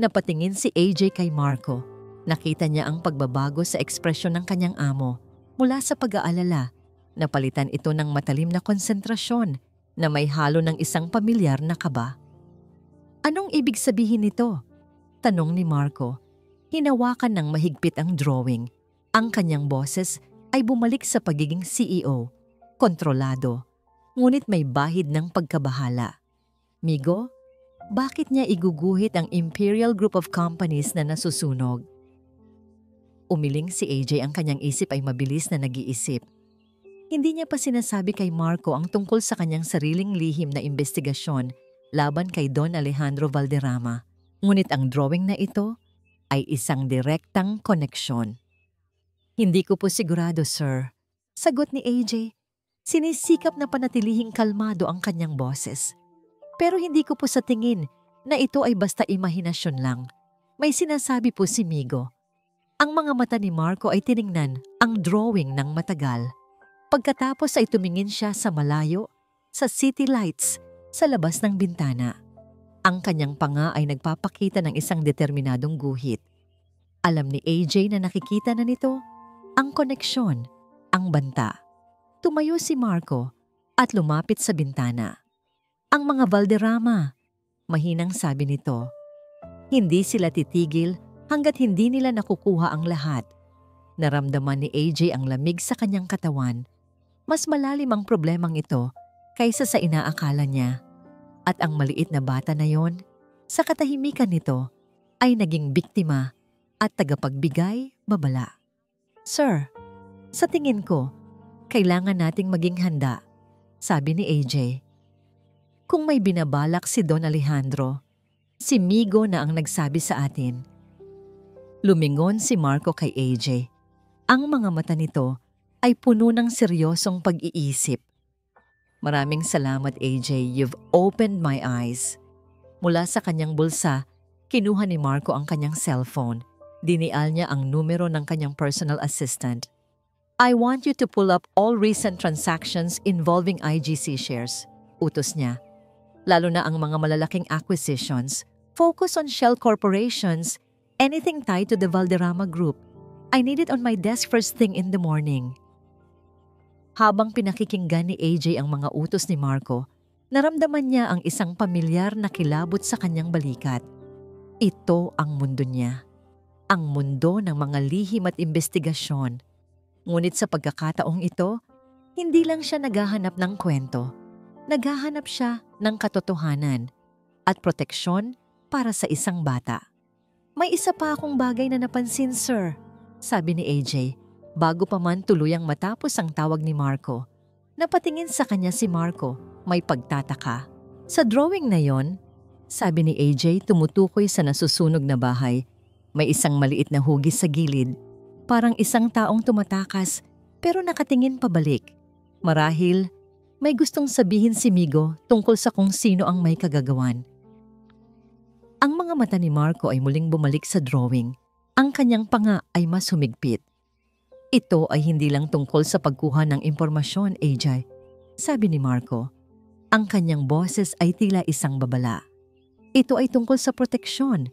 Napatingin si AJ kay Marco. Nakita niya ang pagbabago sa ekspresyon ng kanyang amo. Mula sa pag-aalala, napalitan ito ng matalim na konsentrasyon na may halo ng isang pamilyar na kaba. Anong ibig sabihin nito? Tanong ni Marco. Hinawakan ng mahigpit ang drawing. Ang kanyang boses ay bumalik sa pagiging CEO. Kontrolado. Ngunit may bahid ng pagkabahala. Migo, bakit niya iguguhit ang Imperial Group of Companies na nasusunog? Umiling si AJ, ang kanyang isip ay mabilis na nag-iisip. Hindi niya pa sinasabi kay Marco ang tungkol sa kanyang sariling lihim na investigasyon laban kay Don Alejandro Valderrama. Ngunit ang drawing na ito ay isang direktang koneksyon. Hindi ko po sigurado, sir. Sagot ni AJ. Sinisikap na panatilihing kalmado ang kanyang boses. Pero hindi ko po sa tingin na ito ay basta imahinasyon lang. May sinasabi po si Migo. Ang mga mata ni Marco ay tiningnan ang drawing ng matagal. Pagkatapos ay tumingin siya sa malayo, sa city lights, sa labas ng bintana. Ang kanyang panga ay nagpapakita ng isang determinadong guhit. Alam ni AJ na nakikita na nito ang koneksyon, ang banta. Tumayo si Marco at lumapit sa bintana. Ang mga Valderrama, mahinang sabi nito. Hindi sila titigil hanggat hindi nila nakukuha ang lahat. Naramdaman ni AJ ang lamig sa kanyang katawan. Mas malalim ang problemang ito kaysa sa inaakala niya. At ang maliit na bata na yon, sa katahimikan nito, ay naging biktima at tagapagbigay babala. Sir, sa tingin ko, kailangan nating maging handa, sabi ni AJ. Kung may binabalak si Don Alejandro, si Migo na ang nagsabi sa atin. Lumingon si Marco kay AJ. Ang mga mata nito ay puno ng seryosong pag-iisip. Maraming salamat, AJ. You've opened my eyes. Mula sa kanyang bulsa, kinuha ni Marco ang kanyang cellphone. Dinial niya ang numero ng kanyang personal assistant. I want you to pull up all recent transactions involving IGC shares. Utos niya. Lalo na ang mga malalaking acquisitions. Focus on shell corporations. Anything tied to the Valderrama Group. I need it on my desk first thing in the morning. Habang pinakikinggan ni AJ ang mga utos ni Marco, naramdaman niya ang isang pamilyar na kilabot sa kanyang balikat. Ito ang mundo niya. Ang mundo ng mga lihim at investigasyon. Ngunit sa pagkakataong ito, hindi lang siya naghahanap ng kwento. Naghahanap siya ng katotohanan at proteksyon para sa isang bata. May isa pa akong bagay na napansin, sir, sabi ni AJ. Bago pa man tuluyang matapos ang tawag ni Marco, napatingin sa kanya si Marco, may pagtataka. Sa drawing na yon, sabi ni AJ tumutukoy sa nasusunog na bahay, may isang maliit na hugis sa gilid, parang isang taong tumatakas pero nakatingin pabalik. Marahil, may gustong sabihin si Migo tungkol sa kung sino ang may kagagawan. Ang mga mata ni Marco ay muling bumalik sa drawing. Ang kanyang panga ay mas humigpit. Ito ay hindi lang tungkol sa pagkuha ng impormasyon, AJ, sabi ni Marco. Ang kanyang boses ay tila isang babala. Ito ay tungkol sa proteksyon.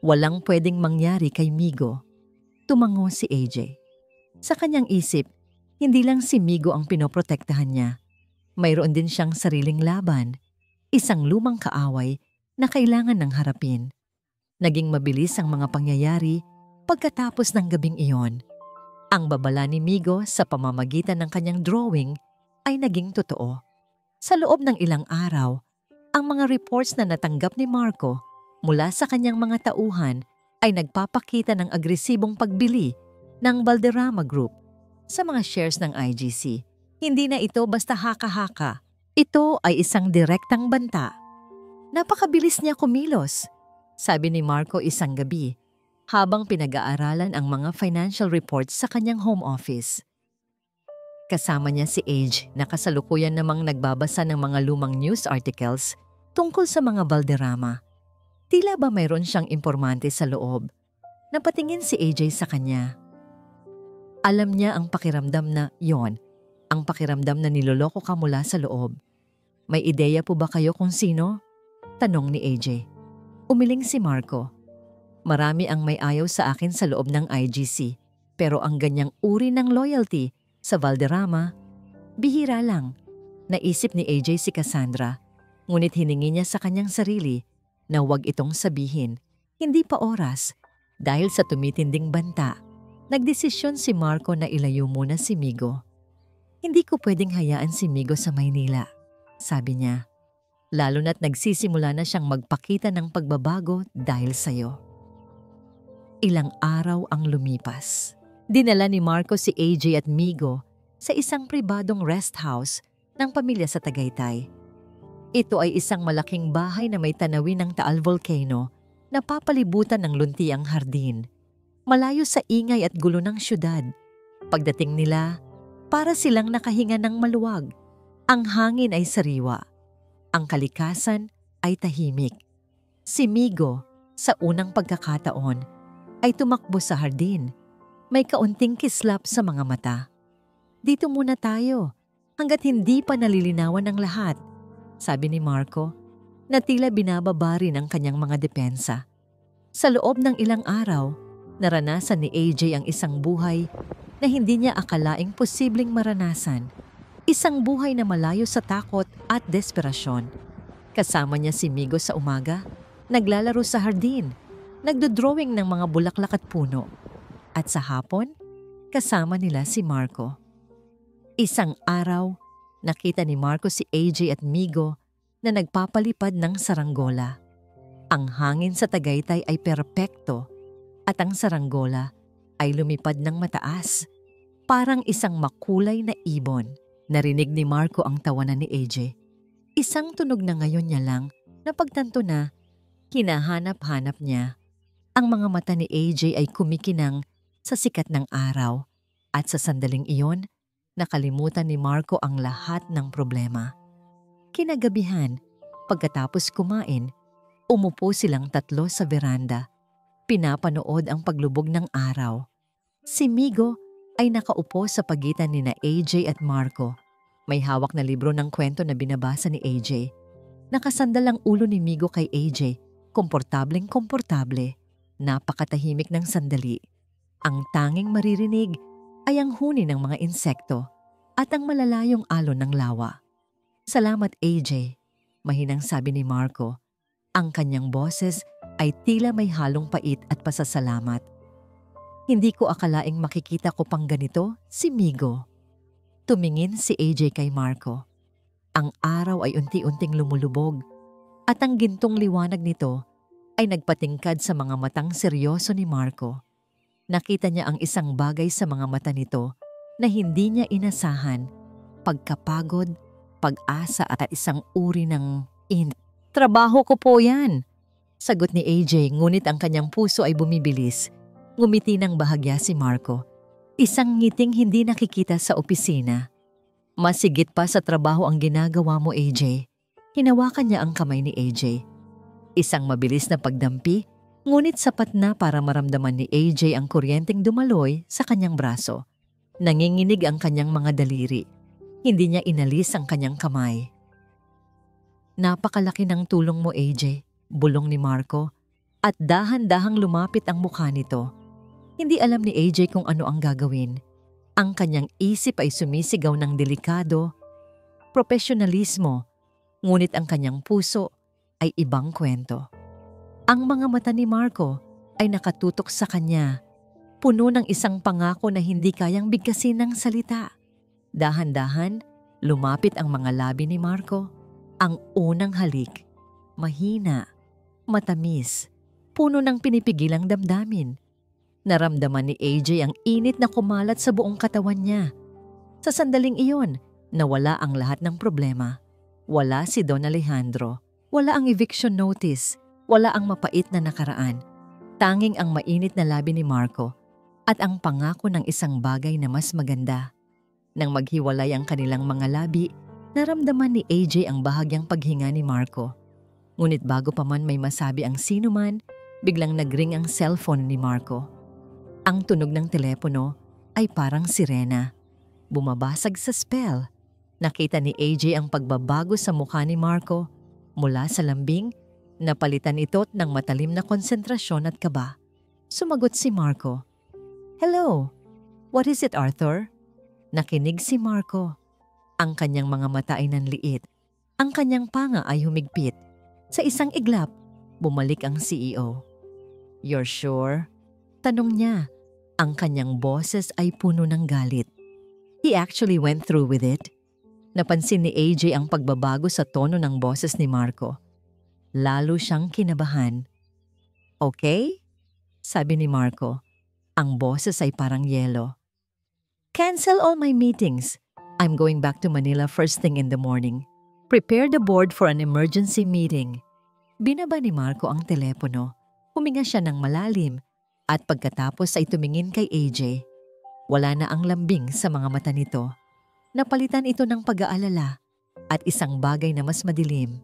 Walang pwedeng mangyari kay Migo. Tumango si AJ. Sa kanyang isip, hindi lang si Migo ang pinoprotektahan niya. Mayroon din siyang sariling laban, isang lumang kaaway na kailangan ng harapin. Naging mabilis ang mga pangyayari pagkatapos ng gabing iyon. Ang babala ni Migo sa pamamagitan ng kanyang drawing ay naging totoo. Sa loob ng ilang araw, ang mga reports na natanggap ni Marco mula sa kanyang mga tauhan ay nagpapakita ng agresibong pagbili ng Valderrama Group sa mga shares ng IGC. Hindi na ito basta haka-haka. Ito ay isang direktang banta. Napakabilis niya kumilos, sabi ni Marco isang gabi, habang pinag-aaralan ang mga financial reports sa kanyang home office. Kasama niya si Age na kasalukuyan namang nagbabasa ng mga lumang news articles tungkol sa mga Valderrama. Tila ba mayroon siyang impormante sa loob? Napatingin si AJ sa kanya. Alam niya ang pakiramdam na yon, ang pakiramdam na niloloko ka mula sa loob. May ideya po ba kayo kung sino? Tanong ni AJ. Umiling si Marco. Marami ang may ayaw sa akin sa loob ng IGC, pero ang ganyang uri ng loyalty sa Valderrama, bihira lang. Naisip ni AJ si Cassandra, ngunit hiningi niya sa kanyang sarili na huwag itong sabihin. Hindi pa oras. Dahil sa tumitinding banta, nagdesisyon si Marco na ilayo muna si Migo. Hindi ko pwedeng hayaan si Migo sa Maynila, sabi niya. Lalo na't nagsisimula na siyang magpakita ng pagbabago dahil sa'yo. Ilang araw ang lumipas. Dinala ni Marco si AJ at Migo sa isang pribadong rest house ng pamilya sa Tagaytay. Ito ay isang malaking bahay na may tanawin ng Taal Volcano na papalibutan ng luntiang hardin. Malayo sa ingay at gulo ng syudad. Pagdating nila, para silang nakahinga ng maluwag. Ang hangin ay sariwa. Ang kalikasan ay tahimik. Si Migo, sa unang pagkakataon, ay tumakbo sa hardin. May kaunting kislap sa mga mata. Dito muna tayo, hanggat hindi pa nalilinawan ang lahat, sabi ni Marco, na tila binababa rin ang kanyang mga depensa. Sa loob ng ilang araw, naranasan ni AJ ang isang buhay na hindi niya akalaing posibleng maranasan. Isang buhay na malayo sa takot at desperasyon. Kasama niya si Migo sa umaga, naglalaro sa hardin, nagdodrawing ng mga bulaklak at puno. At sa hapon, kasama nila si Marco. Isang araw, nakita ni Marco si AJ at Migo na nagpapalipad ng saranggola. Ang hangin sa Tagaytay ay perpekto at ang saranggola ay lumipad ng mataas, parang isang makulay na ibon. Narinig ni Marco ang tawanan ni AJ. Isang tunog na ngayon niya lang napagtanto na hinahanap-hanap niya. Ang mga mata ni AJ ay kumikinang sa sikat ng araw at sa sandaling iyon, nakalimutan ni Marco ang lahat ng problema. Kinagabihan, pagkatapos kumain, umupo silang tatlo sa veranda. Pinapanood ang paglubog ng araw. Si Migo ay nakaupo sa pagitan ni na AJ at Marco. May hawak na libro ng kwento na binabasa ni AJ. Nakasandal ang ulo ni Migo kay AJ, komportableng-komportable. Napakatahimik ng sandali. Ang tanging maririnig ay ang huni ng mga insekto at ang malalayong alon ng lawa. Salamat AJ, mahinang sabi ni Marco. Ang kanyang boses ay tila may halong pait at pasasalamat. Hindi ko akalaing makikita ko pang ganito si Migo. Tumingin si AJ kay Marco. Ang araw ay unti-unting lumulubog at ang gintong liwanag nito ay nagpatingkad sa mga matang seryoso ni Marco. Nakita niya ang isang bagay sa mga mata nito na hindi niya inasahan, pagkapagod, pag-asa at isang uri ng Trabaho ko po yan, sagot ni AJ, ngunit ang kanyang puso ay bumibilis. Ngumiti ng bahagya si Marco. Isang ngiting hindi nakikita sa opisina. Masigit pa sa trabaho ang ginagawa mo, AJ. Hinawakan niya ang kamay ni AJ. Isang mabilis na pagdampi, ngunit sapat na para maramdaman ni AJ ang kuryenteng dumaloy sa kanyang braso. Nanginginig ang kanyang mga daliri. Hindi niya inalis ang kanyang kamay. Napakalaki ng tulong mo, AJ, bulong ni Marco, at dahan-dahang lumapit ang mukha nito. Hindi alam ni AJ kung ano ang gagawin. Ang kanyang isip ay sumisigaw ng delikado, profesionalismo, ngunit ang kanyang puso ay ibang kwento. Ang mga mata ni Marco ay nakatutok sa kanya, puno ng isang pangako na hindi kayang bigkasin ng salita. Dahan-dahan, lumapit ang mga labi ni Marco. Ang unang halik, mahina, matamis, puno ng pinipigilang damdamin. Naramdaman ni AJ ang init na kumalat sa buong katawan niya. Sa sandaling iyon, nawala ang lahat ng problema. Wala si Don Alejandro, wala ang eviction notice, wala ang mapait na nakaraan. Tanging ang mainit na labi ni Marco at ang pangako ng isang bagay na mas maganda. Nang maghiwalay ang kanilang mga labi, naramdaman ni AJ ang bahagyang paghinga ni Marco. Ngunit bago pa man may masabi ang sinuman, biglang nagring ang cellphone ni Marco. Ang tunog ng telepono ay parang sirena. bumabasag sa spell. Nakita ni AJ ang pagbabago sa mukha ni Marco. Mula sa lambing, napalitan ito ng matalim na konsentrasyon at kaba. Sumagot si Marco. "Hello, what is it, Arthur?" Nakinig si Marco. Ang kanyang mga mata ay nanliit. Ang kanyang panga ay humigpit. Sa isang iglap, bumalik ang CEO. "You're sure?" Tanong niya. Ang kanyang boses ay puno ng galit. He actually went through with it. Napansin ni AJ ang pagbabago sa tono ng boses ni Marco. Lalo siyang kinabahan. "Okay?" sabi ni Marco. Ang boses ay parang yelo. "Cancel all my meetings. I'm going back to Manila first thing in the morning. Prepare the board for an emergency meeting." Binaba ni Marco ang telepono. Huminga siya ng malalim at pagkatapos ay tumingin kay AJ. Wala na ang lambing sa mga mata nito. Napalitan ito ng pag-aalala at isang bagay na mas madilim.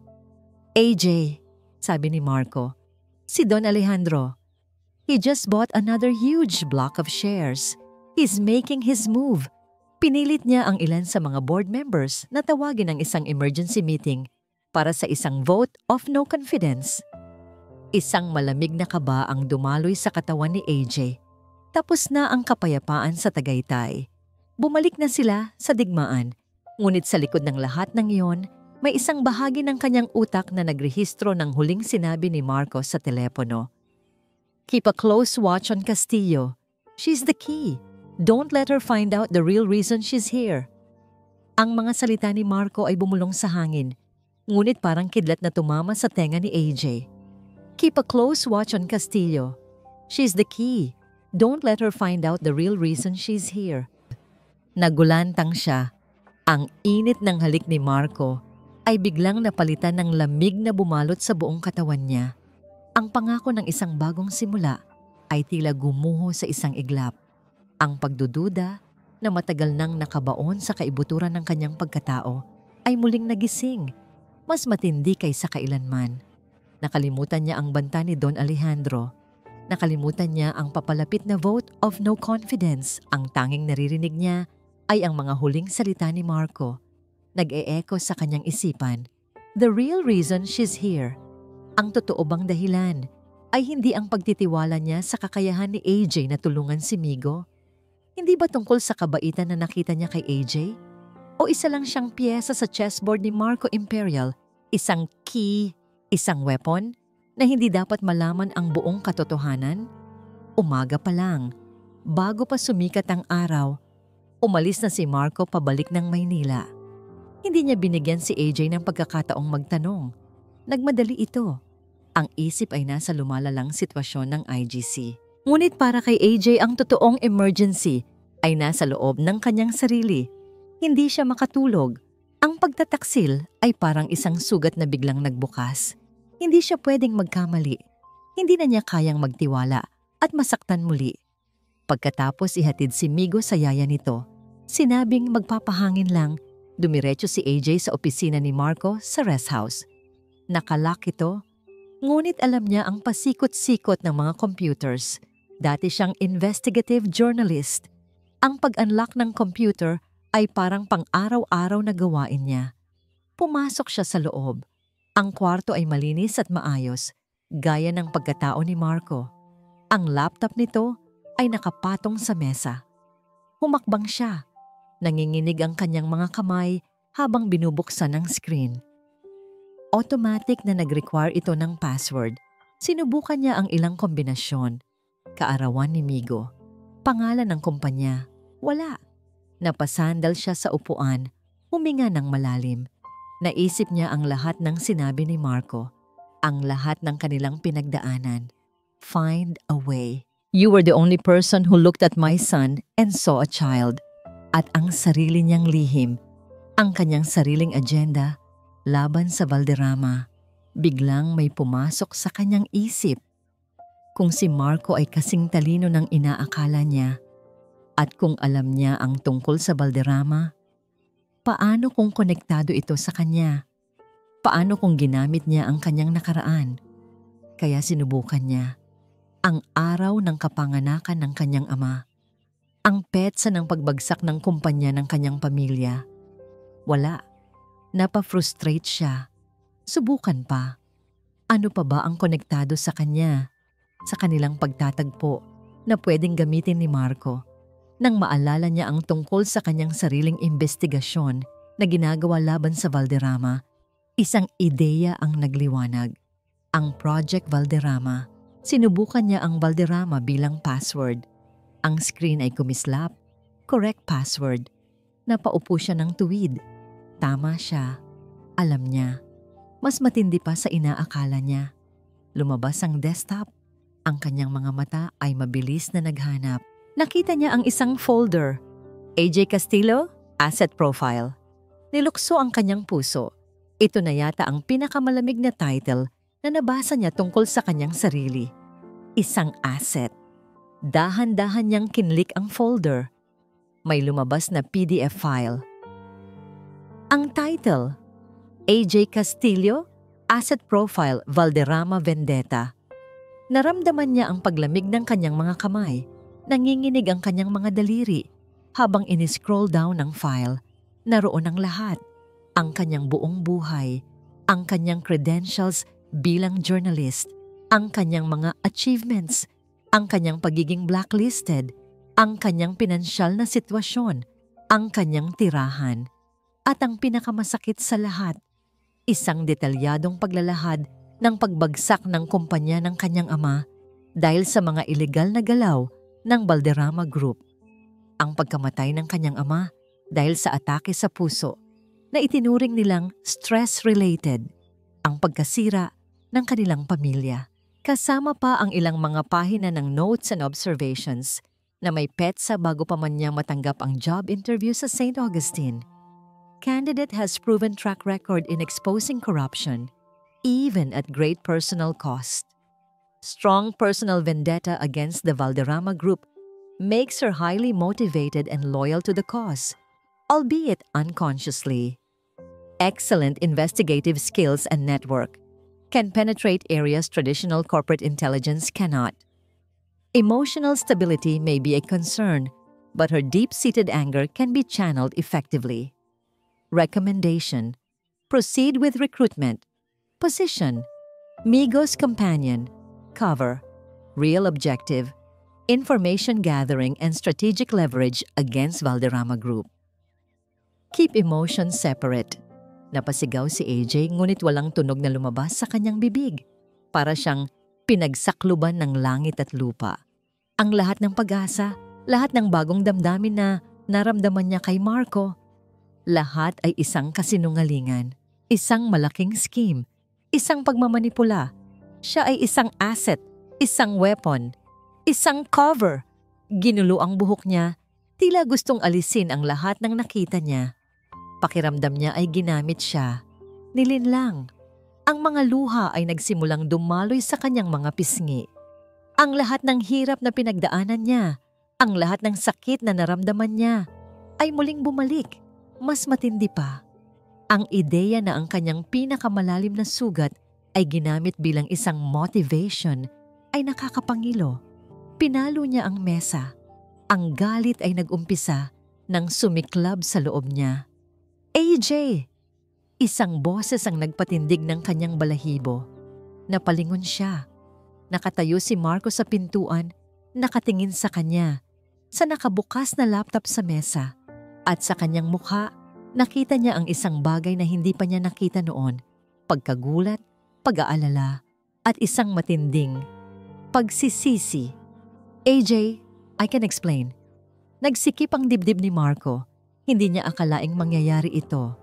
"AJ," sabi ni Marco, "si Don Alejandro. He just bought another huge block of shares. He's making his move." Pinilit niya ang ilan sa mga board members na tawagin ang isang emergency meeting para sa isang vote of no confidence. Isang malamig na kaba ang dumaloy sa katawan ni AJ. Tapos na ang kapayapaan sa Tagaytay. Bumalik na sila sa digmaan. Ngunit sa likod ng lahat ng iyon, may isang bahagi ng kanyang utak na nagrehistro ng huling sinabi ni Marco sa telepono. "Keep a close watch on Castillo. She's the key. Don't let her find out the real reason she's here." Ang mga salita ni Marco ay bumulong sa hangin, ngunit parang kidlat na tumama sa tenga ni AJ. "Keep a close watch on Castillo. She's the key. Don't let her find out the real reason she's here." Nagulantang siya. Ang init ng halik ni Marco ay biglang napalitan ng lamig na bumalot sa buong katawan niya. Ang pangako ng isang bagong simula ay tila gumuho sa isang iglap. Ang pagdududa na matagal nang nakabaon sa kaibuturan ng kanyang pagkatao ay muling nagising, mas matindi kaysa kailanman. Nakalimutan niya ang banta ni Don Alejandro. Nakalimutan niya ang papalapit na vote of no confidence. Ang tanging naririnig niya ay ang mga huling salita ni Marco. Nag-e-echo sa kanyang isipan. The real reason she's here. Ang totoo bang dahilan ay hindi ang pagtitiwala niya sa kakayahan ni AJ na tulungan si Migo? Hindi ba tungkol sa kabaitan na nakita niya kay AJ? O isa lang siyang piyesa sa chessboard ni Marco Imperial, isang key, isang weapon na hindi dapat malaman ang buong katotohanan? Umaga pa lang, bago pa sumikat ang araw, umalis na si Marco pabalik ng Maynila. Hindi niya binigyan si AJ ng pagkakataong magtanong. Nagmadali ito. Ang isip ay nasa lumalalang sitwasyon ng IGC. Ngunit para kay AJ ang totoong emergency ay nasa loob ng kanyang sarili. Hindi siya makatulog. Ang pagtataksil ay parang isang sugat na biglang nagbukas. Hindi siya pwedeng magkamali. Hindi na niya kayang magtiwala at masaktan muli. Pagkatapos ihatid si Migo sa yaya nito, sinabing magpapahangin lang, dumiretso si AJ sa opisina ni Marco sa rest house. Nakalock ito, ngunit alam niya ang pasikot-sikot ng mga computers. Dati siyang investigative journalist. Ang pag-unlock ng computer ay parang pang-araw-araw na gawain niya. Pumasok siya sa loob. Ang kwarto ay malinis at maayos, gaya ng pagkatao ni Marco. Ang laptop nito ay nakapatong sa mesa. Humakbang siya. Nanginginig ang kanyang mga kamay habang binubuksan ang screen. Automatic na nag-require ito ng password. Sinubukan niya ang ilang kombinasyon. Kaarawan ni Migo. Pangalan ng kumpanya. Wala. Napasandal siya sa upuan. Huminga ng malalim. Naisip niya ang lahat ng sinabi ni Marco. Ang lahat ng kanilang pinagdaanan. Find a way. You were the only person who looked at my son and saw a child. At ang sarili niyang lihim. Ang kanyang sariling agenda laban sa Valderrama. Biglang may pumasok sa kanyang isip. Kung si Marco ay kasing talino ng inaakala niya, at kung alam niya ang tungkol sa Valderrama, paano kung konektado ito sa kanya? Paano kung ginamit niya ang kanyang nakaraan? Kaya sinubukan niya ang araw ng kapanganakan ng kanyang ama. Ang petsa ng pagbagsak ng kumpanya ng kanyang pamilya. Wala. Napa-frustrate siya. Subukan pa. Ano pa ba ang konektado sa kanya? Sa kanilang pagtatagpo na pwedeng gamitin ni Marco nang maalala niya ang tungkol sa kanyang sariling investigasyon na ginagawa laban sa Valderrama. Isang ideya ang nagliwanag. Ang Project Valderrama. Sinubukan niya ang Valderrama bilang password. Ang screen ay kumislap. Correct password. Napaupo siya ng tuwid. Tama siya. Alam niya. Mas matindi pa sa inaakala niya. Lumabas ang desktop. Ang kanyang mga mata ay mabilis na naghanap. Nakita niya ang isang folder. AJ Castillo, Asset Profile. Nilukso ang kanyang puso. Ito na yata ang pinakamalamig na title na nabasa niya tungkol sa kanyang sarili. Isang asset. Dahan-dahan niyang kinlik ang folder. May lumabas na PDF file. Ang title, AJ Castillo, Asset Profile Valderrama Vendetta. Naramdaman niya ang paglamig ng kanyang mga kamay. Nanginginig ang kanyang mga daliri. Habang iniscroll down ang file, naroon ang lahat. Ang kanyang buong buhay, ang kanyang credentials bilang journalist, ang kanyang mga achievements, ang kanyang pagiging blacklisted, ang kanyang pinansyal na sitwasyon, ang kanyang tirahan, at ang pinakamasakit sa lahat, isang detalyadong paglalahad ng pagbagsak ng kumpanya ng kanyang ama dahil sa mga ilegal na galaw ng Valderrama Group. Ang pagkamatay ng kanyang ama dahil sa atake sa puso na itinuring nilang stress-related, ang pagkasira ng kanilang pamilya. Kasama pa ang ilang mga pahina ng notes and observations na may petsa bago pa man niya matanggap ang job interview sa St. Augustine. Candidate has proven track record in exposing corruption, even at great personal cost. Strong personal vendetta against the Valderrama Group makes her highly motivated and loyal to the cause, albeit unconsciously. Excellent investigative skills and network can penetrate areas traditional corporate intelligence cannot. Emotional stability may be a concern, but her deep-seated anger can be channeled effectively. Recommendation: proceed with recruitment. Position: Migos companion. Cover: real objective, information gathering and strategic leverage against Valderrama Group. Keep emotions separate. Napasigaw si AJ ngunit walang tunog na lumabas sa kanyang bibig. Para siyang pinagsakluban ng langit at lupa. Ang lahat ng pag-asa, lahat ng bagong damdamin na naramdaman niya kay Marco, lahat ay isang kasinungalingan, isang malaking scheme, isang pagmamanipula. Siya ay isang asset, isang weapon, isang cover. Ginulo ang buhok niya, tila gustong alisin ang lahat ng nakita niya. Pakiramdam niya ay ginamit siya. Nilinlang. Ang mga luha ay nagsimulang dumaloy sa kanyang mga pisngi. Ang lahat ng hirap na pinagdaanan niya, ang lahat ng sakit na naramdaman niya, ay muling bumalik. Mas matindi pa. Ang ideya na ang kanyang pinakamalalim na sugat ay ginamit bilang isang motivation ay nakakapangilo. Pinalo niya ang mesa. Ang galit ay nag-umpisa nang sumiklab sa loob niya. AJ! Isang boses ang nagpatindig ng kanyang balahibo. Napalingon siya. Nakatayo si Marco sa pintuan, nakatingin sa kanya, sa nakabukas na laptop sa mesa. At sa kanyang mukha, nakita niya ang isang bagay na hindi pa niya nakita noon. Pagkagulat, pag-aalala, at isang matinding pagsisisi. AJ, I can explain. Nagsikip ang dibdib ni Marco. Hindi niya akalaing mangyayari ito.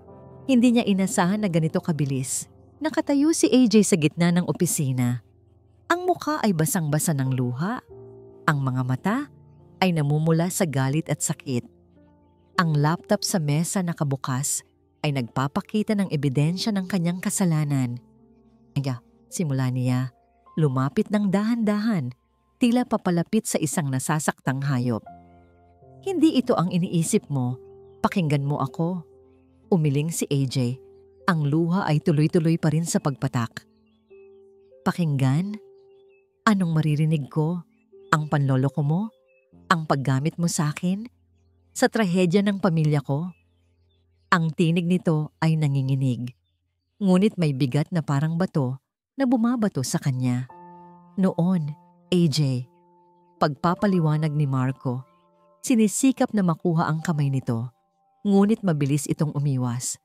Hindi niya inasahan na ganito kabilis. Nakatayo si AJ sa gitna ng opisina. Ang mukha ay basang-basa ng luha. Ang mga mata ay namumula sa galit at sakit. Ang laptop sa mesa nakabukas ay nagpapakita ng ebidensya ng kanyang kasalanan. Simula niya, lumapit ng dahan-dahan, tila papalapit sa isang nasasaktang hayop. Hindi ito ang iniisip mo, pakinggan mo ako. Umiling si AJ, ang luha ay tuloy-tuloy pa rin sa pagpatak. Pakinggan? Anong maririnig ko? Ang panloloko mo? Ang paggamit mo sa akin? Sa trahedya ng pamilya ko? Ang tinig nito ay nanginginig. Ngunit may bigat na parang bato na bumabato sa kanya. Noon, AJ, pagpapaliwanag ni Marco, sinisikap na makuha ang kamay nito, ngunit mabilis itong umiwas.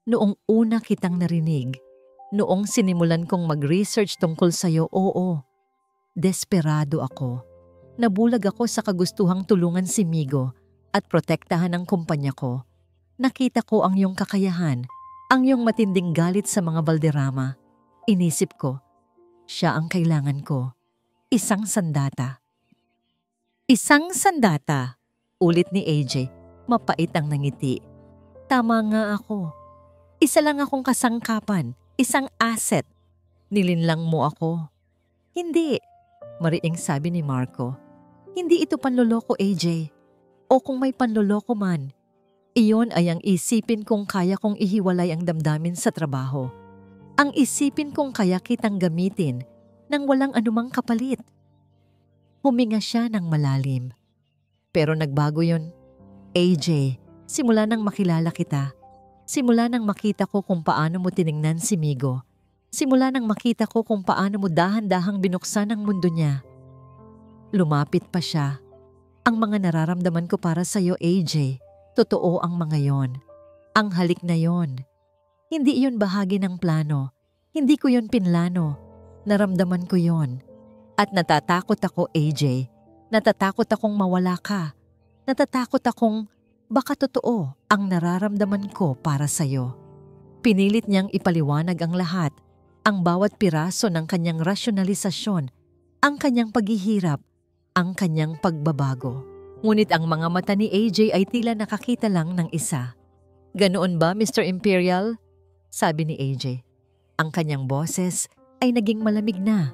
Noong una kitang narinig, noong sinimulan kong mag-research tungkol sa'yo, oo, desperado ako. Nabulag ako sa kagustuhang tulungan si Migo at protektahan ang kumpanya ko. Nakita ko ang iyong kakayahan, ang iyong matinding galit sa mga Valderrama. Inisip ko, siya ang kailangan ko. Isang sandata. Isang sandata, ulit ni AJ, mapait ang nangiti. Tama nga ako. Isa lang akong kasangkapan, isang asset. Nilinlang mo ako. Hindi, mariing sabi ni Marco. Hindi ito panloloko, AJ. O kung may panloloko man, iyon ay ang isipin kung kaya kong ihiwalay ang damdamin sa trabaho. Ang isipin kung kaya kitang gamitin nang walang anumang kapalit. Huminga siya ng malalim. Pero nagbago yun. AJ, simula nang makilala kita, simula nang makita ko kung paano mo tiningnan si Migo, simula nang makita ko kung paano mo dahan-dahang binuksan ang mundo niya. Lumapit pa siya. Ang mga nararamdaman ko para sa'yo, AJ, totoo ang mga yon. Ang halik na yon. Hindi iyon bahagi ng plano. Hindi ko yon pinlano. Naramdaman ko yon. At natatakot ako, AJ. Natatakot akong mawala ka. Natatakot akong baka totoo ang nararamdaman ko para sa'yo. Pinilit niyang ipaliwanag ang lahat, ang bawat piraso ng kanyang rasyonalisasyon, ang kanyang paghihirap, ang kanyang pagbabago. Ngunit ang mga mata ni AJ ay tila nakakita lang ng isa. Ganoon ba, Mr. Imperial? Sabi ni AJ. Ang kanyang boses ay naging malamig na,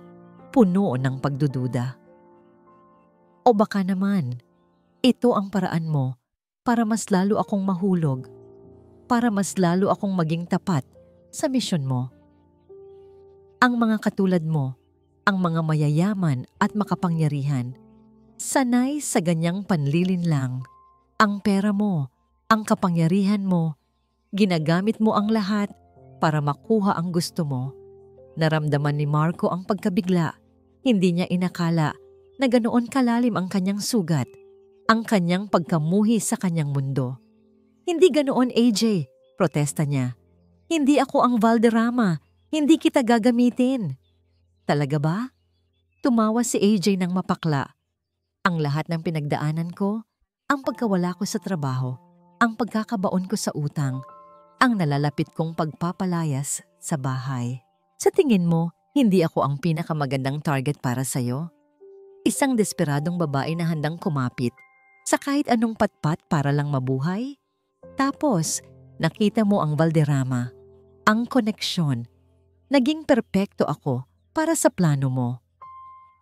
puno ng pagdududa. O baka naman, ito ang paraan mo para mas lalo akong mahulog, para mas lalo akong maging tapat sa misyon mo. Ang mga katulad mo, ang mga mayayaman at makapangyarihan, sanay sa ganyang panlilinlang. Ang pera mo, ang kapangyarihan mo, ginagamit mo ang lahat para makuha ang gusto mo. Naramdaman ni Marco ang pagkabigla. Hindi niya inakala na ganoon kalalim ang kanyang sugat, ang kanyang pagkamuhi sa kanyang mundo. Hindi ganoon, AJ, protesta niya. Hindi ako ang Valderrama, hindi kita gagamitin. Talaga ba? Tumawa si AJ ng mapakla. Ang lahat ng pinagdaanan ko, ang pagkawala ko sa trabaho, ang pagkakabaon ko sa utang, ang nalalapit kong pagpapalayas sa bahay. Sa tingin mo, hindi ako ang pinakamagandang target para sa'yo? Isang desperadong babae na handang kumapit sa kahit anong patpat para lang mabuhay? Tapos, nakita mo ang Valderrama, ang koneksyon. Naging perpekto ako para sa plano mo.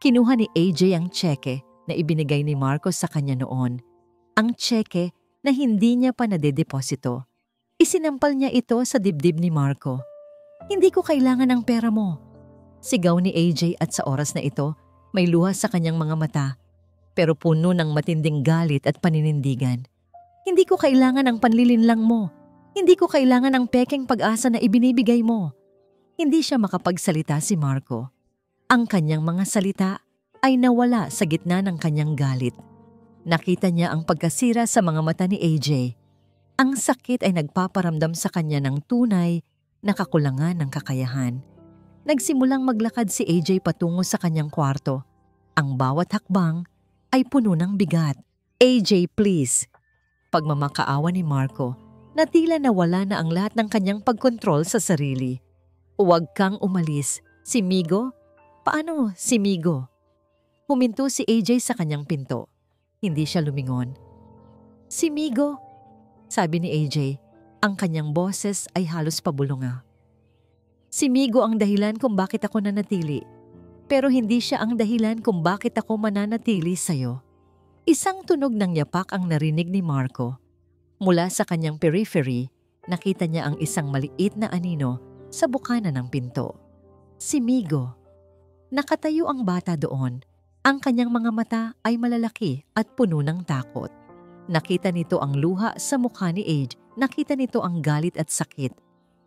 Kinuha ni AJ ang tseke na ibinigay ni Marcos sa kanya noon. Ang tseke na hindi niya pa nadedeposito. Isinampal niya ito sa dibdib ni Marco. Hindi ko kailangan ng pera mo. Sigaw ni AJ at sa oras na ito, may luha sa kanyang mga mata, pero puno ng matinding galit at paninindigan. Hindi ko kailangan ng panlilinlang mo. Hindi ko kailangan ng pekeng pag-asa na ibinibigay mo. Hindi siya makapagsalita si Marco. Ang kanyang mga salita ay nawala sa gitna ng kanyang galit. Nakita niya ang pagkasira sa mga mata ni AJ. Ang sakit ay nagpaparamdam sa kanya ng tunay na kakulangan ng kakayahan. Nagsimulang maglakad si AJ patungo sa kanyang kwarto. Ang bawat hakbang ay puno ng bigat. AJ, please. Pagmamakaawa ni Marco, na tila nawala na ang lahat ng kanyang pagkontrol sa sarili. Huwag kang umalis. Si Migo? Paano si Migo? Huminto si AJ sa kanyang pinto. Hindi siya lumingon. Si Migo? Sabi ni AJ, ang kanyang boses ay halos pabulunga. Si Migo ang dahilan kung bakit ako nanatili. Pero hindi siya ang dahilan kung bakit ako mananatili sa'yo. Isang tunog ng yapak ang narinig ni Marco. Mula sa kanyang periphery, nakita niya ang isang maliit na anino sa bukana ng pinto. Si Migo. Nakatayo ang bata doon, Ang kanyang mga mata ay malalaki at puno ng takot. Nakita nito ang luha sa mukha ni AJ. Nakita nito ang galit at sakit.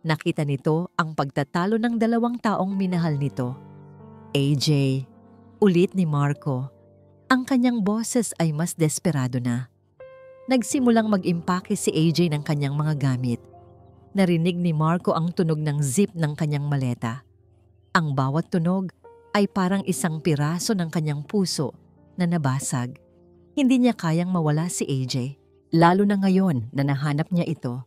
Nakita nito ang pagtatalo ng dalawang taong minahal nito. AJ, ulit ni Marco. Ang kanyang boses ay mas desperado na. Nagsimulang mag-impake si AJ ng kanyang mga gamit. Narinig ni Marco ang tunog ng zip ng kanyang maleta. Ang bawat tunog ay parang isang piraso ng kanyang puso na nabasag. Hindi niya kayang mawala si AJ, lalo na ngayon na nahanap niya ito.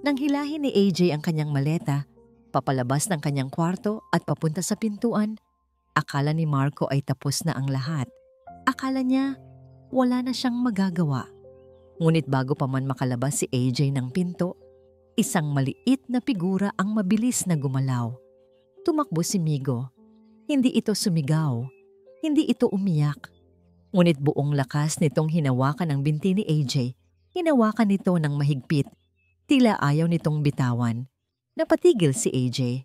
Nang hilahin ni AJ ang kanyang maleta, papalabas ng kanyang kwarto at papunta sa pintuan, akala ni Marco ay tapos na ang lahat. Akala niya wala na siyang magagawa. Ngunit bago pa man makalabas si AJ ng pinto, isang maliit na figura ang mabilis na gumalaw. Tumakbo si Migo. Hindi ito sumigaw. Hindi ito umiyak. Ngunit buong lakas nitong hinawakan ang binti ni AJ. Hinawakan nito ng mahigpit. Tila ayaw nitong bitawan. Napatigil si AJ.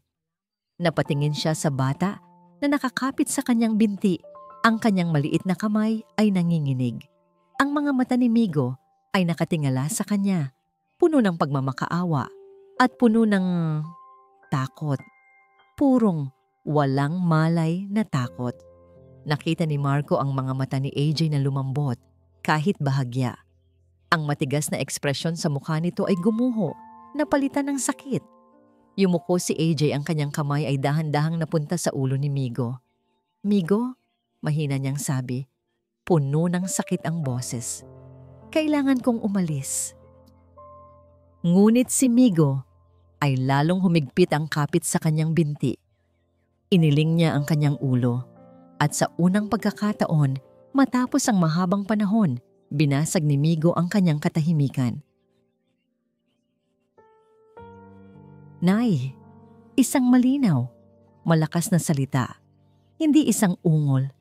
Napatingin siya sa bata na nakakapit sa kanyang binti. Ang kanyang maliit na kamay ay nanginginig. Ang mga mata ni Migo ay nakatingala sa kanya. Puno ng pagmamakaawa at puno ng takot. Purong walang malay na takot. Nakita ni Marco ang mga mata ni AJ na lumambot kahit bahagya. Ang matigas na ekspresyon sa mukha nito ay gumuho, napalitan ng sakit. Yumuko si AJ, ang kanyang kamay ay dahan-dahang napunta sa ulo ni Migo. Migo, mahina niyang sabi, puno ng sakit ang boses. Kailangan kong umalis. Ngunit si Migo ay lalong humigpit ang kapit sa kanyang binti. Iniling niya ang kanyang ulo at sa unang pagkakataon, matapos ang mahabang panahon, binasag ni Migo ang kanyang katahimikan. Nay, isang malinaw, malakas na salita. Hindi isang ungol,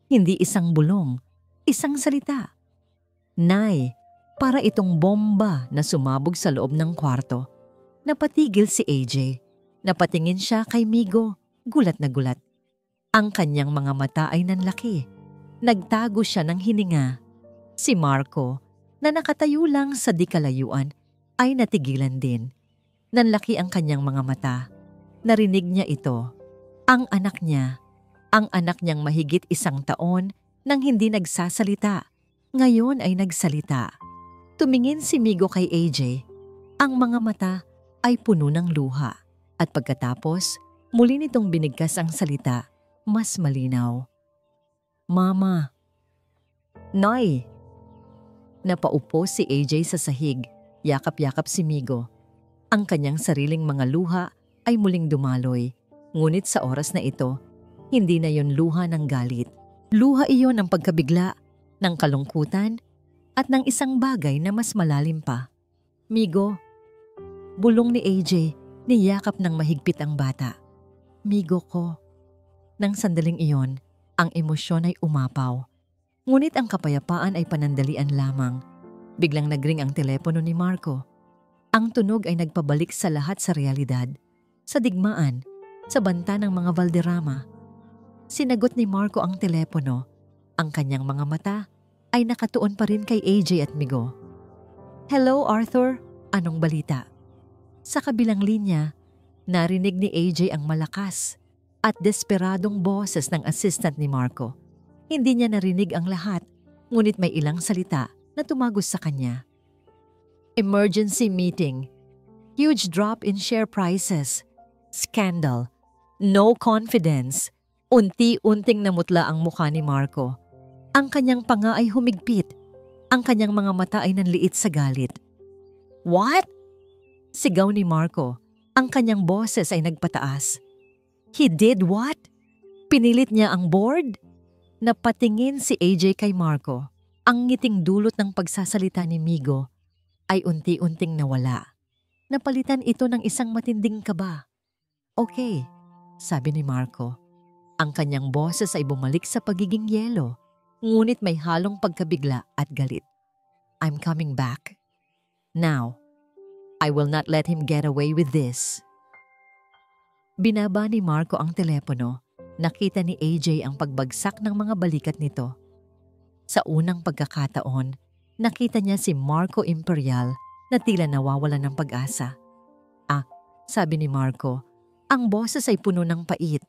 hindi isang bulong, isang salita. Nay, para itong bomba na sumabog sa loob ng kwarto. Napatigil si AJ. Napatingin siya kay Migo, gulat na gulat. Ang kanyang mga mata ay nanlaki. Nagtago siya ng hininga. Si Marco, na nakatayo lang sa di kalayuan, ay natigilan din. Nanlaki ang kanyang mga mata. Narinig niya ito. Ang anak niyang mahigit 1 taon nang hindi nagsasalita. Ngayon ay nagsalita. Tumingin si Migo kay AJ. Ang mga mata ay puno ng luha. At pagkatapos, muli nitong binigkas ang salita, mas malinaw. Mama. Nay. Napaupo si AJ sa sahig. Yakap-yakap si Migo. Ang kanyang sariling mga luha ay muling dumaloy. Ngunit sa oras na ito, hindi na yon luha ng galit. Luha iyon ng pagkabigla, ng kalungkutan, at ng isang bagay na mas malalim pa. Migo, bulong ni AJ, niyakap ng mahigpit ang bata. Migo ko. Nang sandaling iyon, ang emosyon ay umapaw. Ngunit ang kapayapaan ay panandalian lamang. Biglang nagring ang telepono ni Marco. Ang tunog ay nagpabalik sa lahat sa realidad, sa digmaan, sa banta ng mga Valderrama. Sinagot ni Marco ang telepono. Ang kanyang mga mata ay nakatuon pa rin kay AJ at Migo. Hello, Arthur. Anong balita? Sa kabilang linya, narinig ni AJ ang malakas at desperadong boses ng assistant ni Marco. Hindi niya narinig ang lahat, ngunit may ilang salita na tumagos sa kanya. Emergency meeting. Huge drop in share prices. Scandal. No confidence. Unti-unting namutla ang mukha ni Marco. Ang kanyang panga ay humigpit. Ang kanyang mga mata ay nanliit sa galit. What? Sigaw ni Marco. Ang kanyang boses ay nagpataas. He did what? Pinilit niya ang board? Napatingin si AJ kay Marco. Ang ngiting dulot ng pagsasalita ni Migo ay unti-unting nawala. Napalitan ito ng isang matinding kaba. Okay, sabi ni Marco. Ang kanyang boses ay bumalik sa pagiging yelo, ngunit may halong pagkabigla at galit. I'm coming back. Now, I will not let him get away with this. Binaba ni Marco ang telepono. Nakita ni AJ ang pagbagsak ng mga balikat nito. Sa unang pagkakataon, nakita niya si Marco Imperial na tila nawawalan ng pag-asa. Sabi ni Marco, ang boses ay puno ng pait.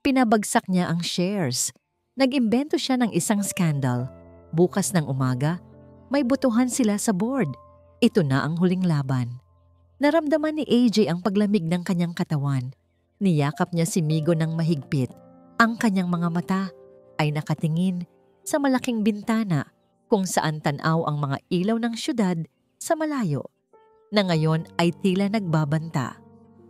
Pinabagsak niya ang shares. Nag-imbento siya ng isang skandal. Bukas ng umaga, may botohan sila sa board. Ito na ang huling laban. Naramdaman ni AJ ang paglamig ng kanyang katawan. Niyakap niya si Migo ng mahigpit. Ang kanyang mga mata ay nakatingin sa malaking bintana kung saan tanaw ang mga ilaw ng syudad sa malayo, na ngayon ay tila nagbabanta.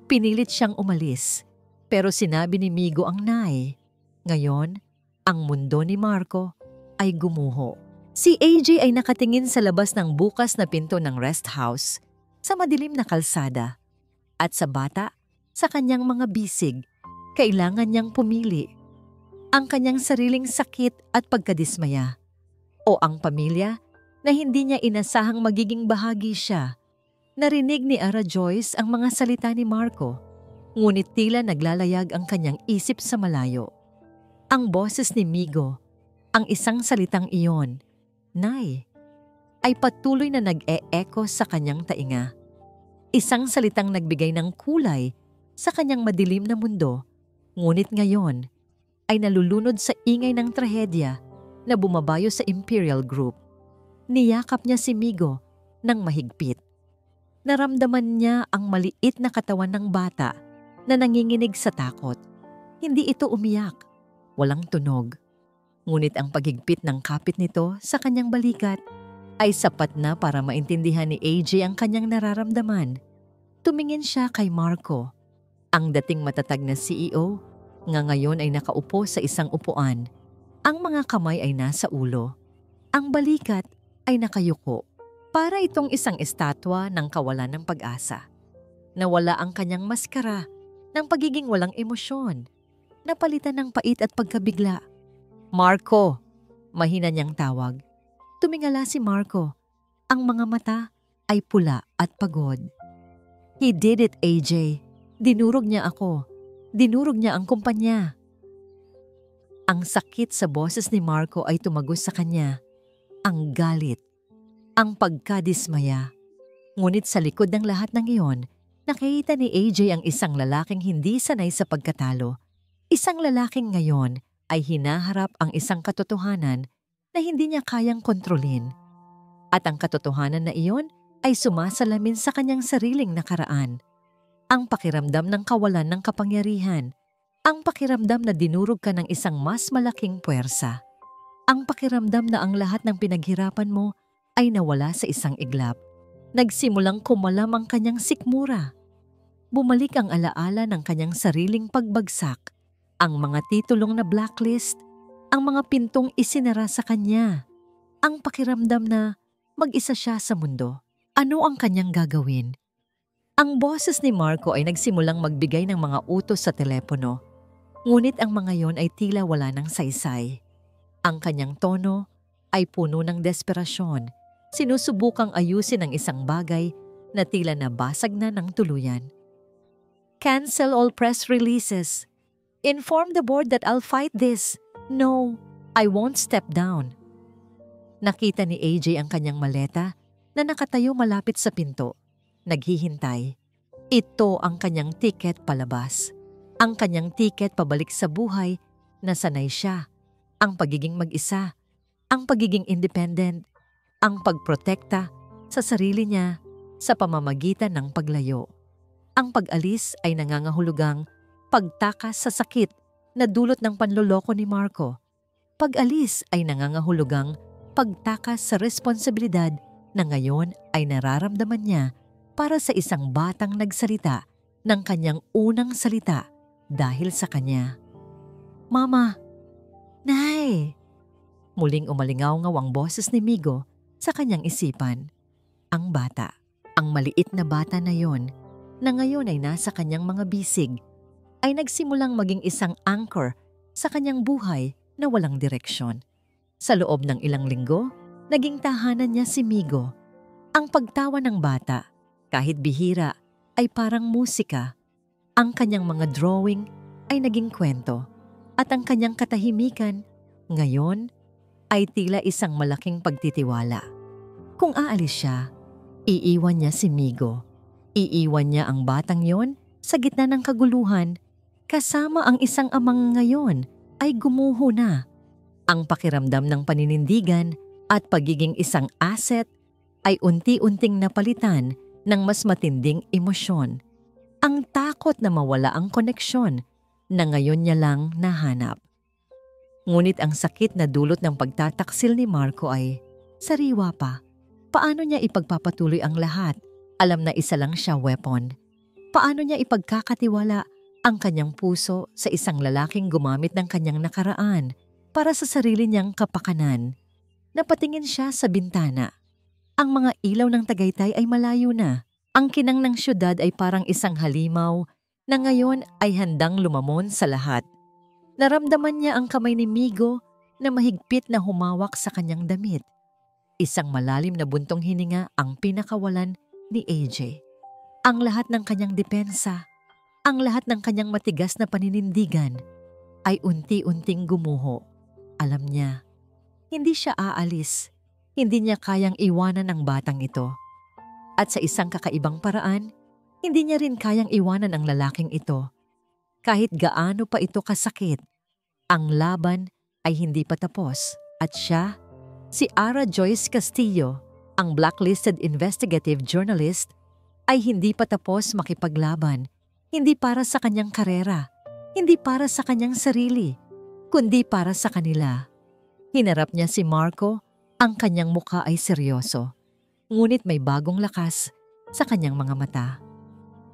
Pinilit siyang umalis, pero sinabi ni Migo ang nay. Ngayon, ang mundo ni Marco ay gumuho. Si AJ ay nakatingin sa labas ng bukas na pinto ng rest house sa madilim na kalsada. At sa bata, sa kanyang mga bisig, kailangan niyang pumili. Ang kanyang sariling sakit at pagkadismaya, o ang pamilya na hindi niya inasahang magiging bahagi siya. Narinig ni Ara Joyce ang mga salita ni Marco, ngunit tila naglalayag ang kanyang isip sa malayo. Ang boses ni Migo, ang isang salitang iyon, Nay, ay patuloy na nag-e-echo sa kanyang tainga. Isang salitang nagbigay ng kulay sa kanyang madilim na mundo, ngunit ngayon ay nalulunod sa ingay ng trahedya na bumabayo sa Imperial Group. Niyakap niya si Migo ng mahigpit. Naramdaman niya ang maliit na katawan ng bata na nanginginig sa takot. Hindi ito umiyak, walang tunog. Ngunit ang paghigpit ng kapit nito sa kanyang balikat ay sapat na para maintindihan ni AJ ang kanyang nararamdaman. Tumingin siya kay Marco, ang dating matatag na CEO, nga ngayon ay nakaupo sa isang upuan. Ang mga kamay ay nasa ulo. Ang balikat ay nakayuko. Para itong isang estatwa ng kawalan ng pag-asa. Nawala ang kanyang maskara ng pagiging walang emosyon. Napalitan ng pait at pagkabigla. Marco! Mahina niyang tawag. Tumingala si Marco. Ang mga mata ay pula at pagod. He did it, AJ. Dinurog niya ako. Dinurog niya ang kumpanya. Ang sakit sa boses ni Marco ay tumagos sa kanya. Ang galit. Ang pagkadismaya. Ngunit sa likod ng lahat ng iyon, nakita ni AJ ang isang lalaking hindi sanay sa pagkatalo. Isang lalaking ngayon ay hinaharap ang isang katotohanan na hindi niya kayang kontrolin. At ang katotohanan na iyon ay sumasalamin sa kanyang sariling nakaraan. Ang pakiramdam ng kawalan ng kapangyarihan. Ang pakiramdam na dinurog ka ng isang mas malaking puwersa. Ang pakiramdam na ang lahat ng pinaghirapan mo ay nawala sa isang iglap. Nagsimulang kumalam ang kanyang sikmura. Bumalik ang alaala ng kanyang sariling pagbagsak, ang mga titulong na blacklist, ang mga pintong isinara sa kanya, ang pakiramdam na mag-isa siya sa mundo. Ano ang kanyang gagawin? Ang boses ni Marco ay nagsimulang magbigay ng mga utos sa telepono, ngunit ang mga yon ay tila wala ng saysay. Ang kanyang tono ay puno ng desperasyon. Sinusubukang ayusin ang isang bagay na tila nabasag na ng tuluyan. Cancel all press releases. Inform the board that I'll fight this. No, I won't step down. Nakita ni AJ ang kanyang maleta na nakatayo malapit sa pinto. Naghihintay. Ito ang kanyang tiket palabas. Ang kanyang tiket pabalik sa buhay na sanay siya. Ang pagiging mag-isa. Ang pagiging independent. Ang pagprotekta sa sarili niya sa pamamagitan ng paglayo. Ang pag-alis ay nangangahulugang pagtakas sa sakit na dulot ng panloloko ni Marco. Pag-alis ay nangangahulugang pagtakas sa responsibilidad na ngayon ay nararamdaman niya para sa isang batang nagsalita ng kanyang unang salita dahil sa kanya. Mama! Nay! Muling umalingaw-ngaw ang boses ni Migo sa kanyang isipan. Ang bata, ang maliit na bata na yon, na ngayon ay nasa kanyang mga bisig, ay nagsimulang maging isang anchor sa kanyang buhay na walang direksyon. Sa loob ng ilang linggo, naging tahanan niya si Migo. Ang pagtawa ng bata, kahit bihira, ay parang musika. Ang kanyang mga drawing ay naging kwento. at ang kanyang katahimikan ngayon ay tila isang malaking pagtitiwala. Kung aalis siya, iiwan niya si Migo. Iiwan niya ang batang yon sa gitna ng kaguluhan kasama ang isang amang ngayon ay gumuho na. Ang pakiramdam ng paninindigan at pagiging isang asset ay unti-unting napalitan ng mas matinding emosyon. Ang takot na mawala ang koneksyon na ngayon niya lang nahanap. Ngunit ang sakit na dulot ng pagtataksil ni Marco ay sariwa pa. Paano niya ipagpapatuloy ang lahat? Alam na isa lang siya weapon. Paano niya ipagkakatiwala ang kanyang puso sa isang lalaking gumamit ng kanyang nakaraan para sa sarili niyang kapakanan? Napatingin siya sa bintana. Ang mga ilaw ng Tagaytay ay malayo na. Ang kinang ng syudad ay parang isang halimaw na ngayon ay handang lumamon sa lahat. Naramdaman niya ang kamay ni Migo na mahigpit na humawak sa kanyang damit. Isang malalim na buntong hininga ang pinakawalan ni AJ. Ang lahat ng kanyang depensa, ang lahat ng kanyang matigas na paninindigan ay unti-unting gumuho. Alam niya, hindi siya aalis. Hindi niya kayang iwanan ang batang ito. At sa isang kakaibang paraan, hindi niya rin kayang iwanan ang lalaking ito. Kahit gaano pa ito kasakit, ang laban ay hindi pa tapos. At siya, si Ara Joyce Castillo, ang blacklisted investigative journalist, ay hindi pa tapos makipaglaban. Hindi para sa kanyang karera, hindi para sa kanyang sarili, kundi para sa kanila. Hinarap niya si Marco, ang kanyang mukha ay seryoso. Ngunit may bagong lakas sa kanyang mga mata.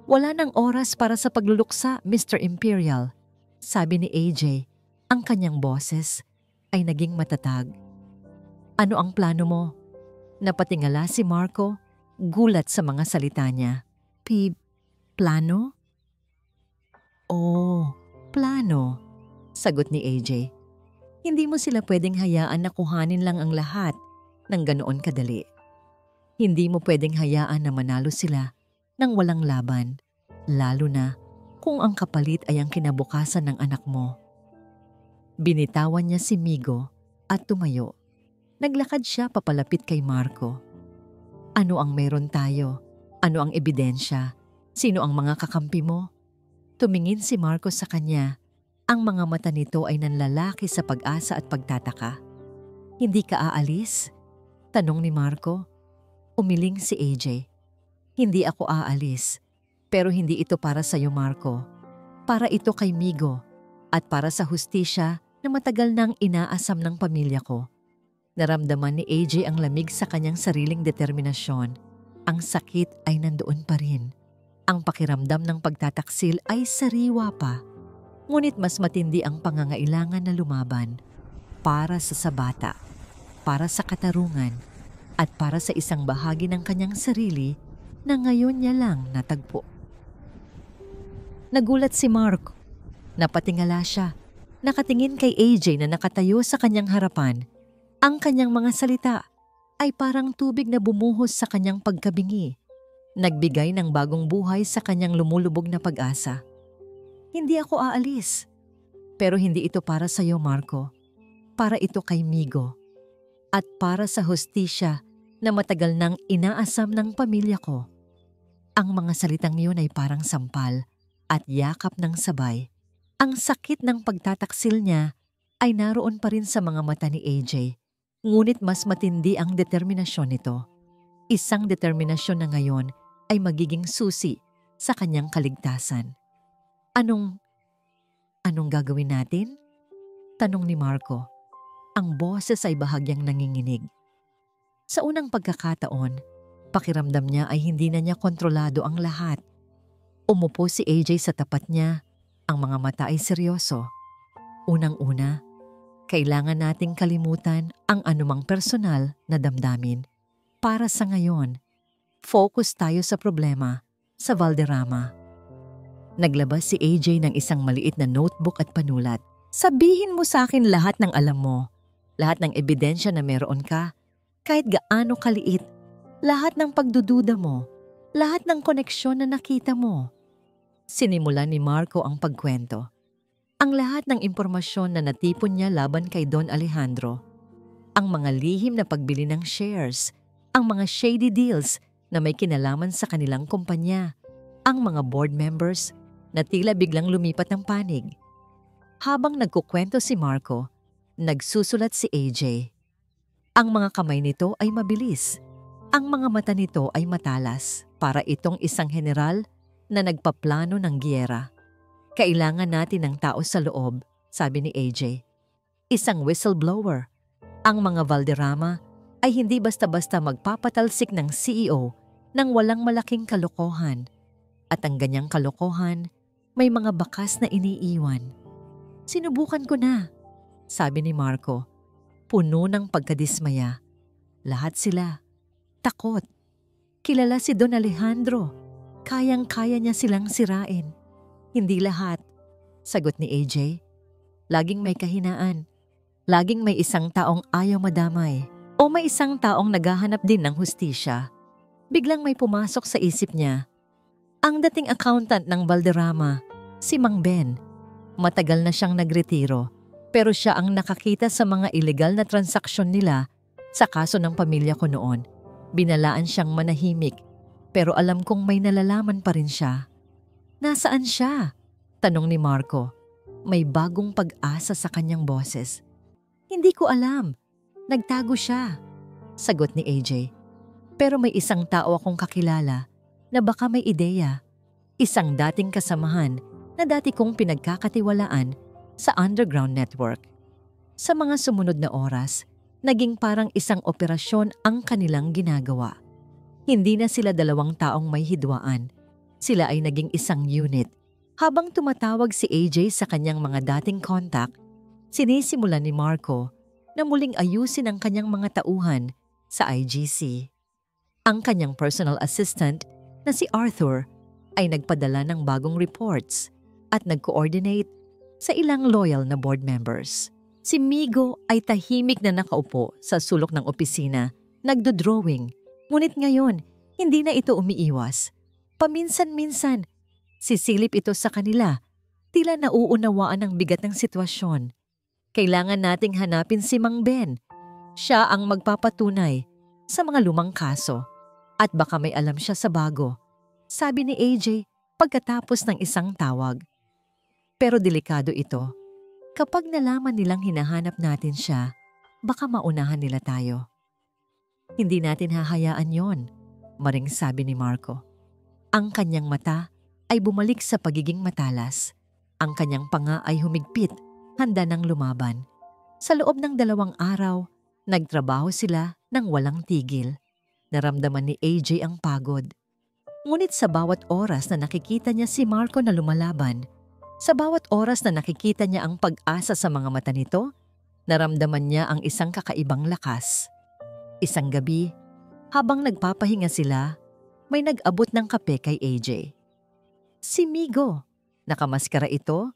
Wala nang oras para sa pagluluksa, Mr. Imperial, sabi ni AJ. Ang kanyang boses ay naging matatag. Ano ang plano mo? Napatingala si Marco, gulat sa mga salita niya. Plano? Oh, plano, sagot ni AJ. Hindi mo sila pwedeng hayaan na kuhanin lang ang lahat ng ganoon kadali. Hindi mo pwedeng hayaan na manalo sila ng walang laban, lalo na kung ang kapalit ay ang kinabukasan ng anak mo. Binitawan niya si Migo at tumayo. Naglakad siya papalapit kay Marco. Ano ang meron tayo? Ano ang ebidensya? Sino ang mga kakampi mo? Tumingin si Marco sa kanya. Ang mga mata nito ay nanlalaki sa pag-asa at pagtataka. Hindi ka aalis? Tanong ni Marco. Umiling si AJ. Hindi ako aalis. Pero hindi ito para sa iyo, Marco. Para ito kay Migo at para sa hustisya na matagal nang inaasam ng pamilya ko. Naramdaman ni AJ ang lamig sa kanyang sariling determinasyon. Ang sakit ay nandoon pa rin. Ang pakiramdam ng pagtataksil ay sariwa pa. Ngunit mas matindi ang pangangailangan na lumaban para sa sabata, para sa katarungan, at para sa isang bahagi ng kanyang sarili na ngayon niya lang natagpo. Nagulat si Mark. Napatingala siya. Nakatingin kay AJ na nakatayo sa kanyang harapan. Ang kanyang mga salita ay parang tubig na bumuhos sa kanyang pagkabingi. Nagbigay ng bagong buhay sa kanyang lumulubog na pag-asa. Hindi ako aalis. Pero hindi ito para sa iyo, Marco. Para ito kay Migo. At para sa hustisya na matagal nang inaasam ng pamilya ko. Ang mga salitang yun ay parang sampal at yakap ng sabay. Ang sakit ng pagtataksil niya ay naroon pa rin sa mga mata ni AJ. Ngunit mas matindi ang determinasyon nito. Isang determinasyon na ngayon ay magiging susi sa kanyang kaligtasan. Anong gagawin natin? Tanong ni Marco. Ang boses ay bahagyang nanginginig. Sa unang pagkakataon, pakiramdam niya ay hindi na niya kontrolado ang lahat. Umupo si AJ sa tapat niya. Ang mga mata ay seryoso. Unang-una, kailangan nating kalimutan ang anumang personal na damdamin. Para sa ngayon, focus tayo sa problema, sa Valderrama. Naglabas si AJ ng isang maliit na notebook at panulat. Sabihin mo sa akin lahat ng alam mo, lahat ng ebidensya na meron ka, kahit gaano kaliit, lahat ng pagdududa mo, lahat ng koneksyon na nakita mo. Sinimulan ni Marco ang pagkwento. Ang lahat ng impormasyon na natipon niya laban kay Don Alejandro, ang mga lihim na pagbili ng shares, ang mga shady deals na may kinalaman sa kanilang kumpanya, ang mga board members na tila biglang lumipat ng panig. Habang nagkukwento si Marco, nagsusulat si AJ. Ang mga kamay nito ay mabilis. Ang mga mata nito ay matalas para itong isang general na nagpaplano ng giyera. Kailangan natin ng tao sa loob, sabi ni AJ. Isang whistleblower. Ang mga Valderrama ay hindi basta-basta magpapatalsik ng CEO ng walang malaking kalokohan. At ang ganyang kalokohan, may mga bakas na iniiwan. Sinubukan ko na, sabi ni Marco, puno ng pagkadismaya. Lahat sila, takot. Kilala si Don Alejandro. Kayang-kaya niya silang sirain. Hindi lahat, sagot ni AJ. Laging may kahinaan. Laging may isang taong ayaw madamay. O may isang taong naghahanap din ng hustisya. Biglang may pumasok sa isip niya. Ang dating accountant ng Valderrama, si Mang Ben. Matagal na siyang nagretiro, pero siya ang nakakita sa mga ilegal na transaksyon nila sa kaso ng pamilya ko noon. Binalaan siyang manahimik, pero alam kong may nalalaman pa rin siya. Nasaan siya? Tanong ni Marco. May bagong pag-asa sa kanyang boses. Hindi ko alam. Nagtago siya, sagot ni AJ. Pero may isang tao akong kakilala na baka may ideya. Isang dating kasamahan na dati kong pinagkakatiwalaan sa underground network. Sa mga sumunod na oras, naging parang isang operasyon ang kanilang ginagawa. Hindi na sila dalawang taong may hidwaan. Sila ay naging isang unit. Habang tumatawag si AJ sa kanyang mga dating contact, sinisimulan ni Marco na muling ayusin ang kanyang mga tauhan sa IGC. Ang kanyang personal assistant na si Arthur ay nagpadala ng bagong reports at nag-coordinate sa ilang loyal na board members. Si Migo ay tahimik na nakaupo sa sulok ng opisina, nagdo-drawing. Ngunit ngayon, hindi na ito umiiwas. Paminsan-minsan, sisilip ito sa kanila. Tila nauunawaan ang bigat ng sitwasyon. Kailangan nating hanapin si Mang Ben. Siya ang magpapatunay sa mga lumang kaso. At baka may alam siya sa bago, sabi ni AJ pagkatapos ng isang tawag. Pero delikado ito. Kapag nalaman nilang hinahanap natin siya, baka maunahan nila tayo. Hindi natin hahayaan yon, maring sabi ni Marco. Ang kanyang mata ay bumalik sa pagiging matalas. Ang kanyang panga ay humigpit, handa ng lumaban. Sa loob ng 2 araw, nagtrabaho sila ng walang tigil. Naramdaman ni AJ ang pagod. Ngunit sa bawat oras na nakikita niya si Marco na lumalaban, sa bawat oras na nakikita niya ang pag-asa sa mga mata nito, naramdaman niya ang isang kakaibang lakas. Isang gabi, habang nagpapahinga sila, may nag-abot ng kape kay AJ. Si Migo. Nakamaskara ito,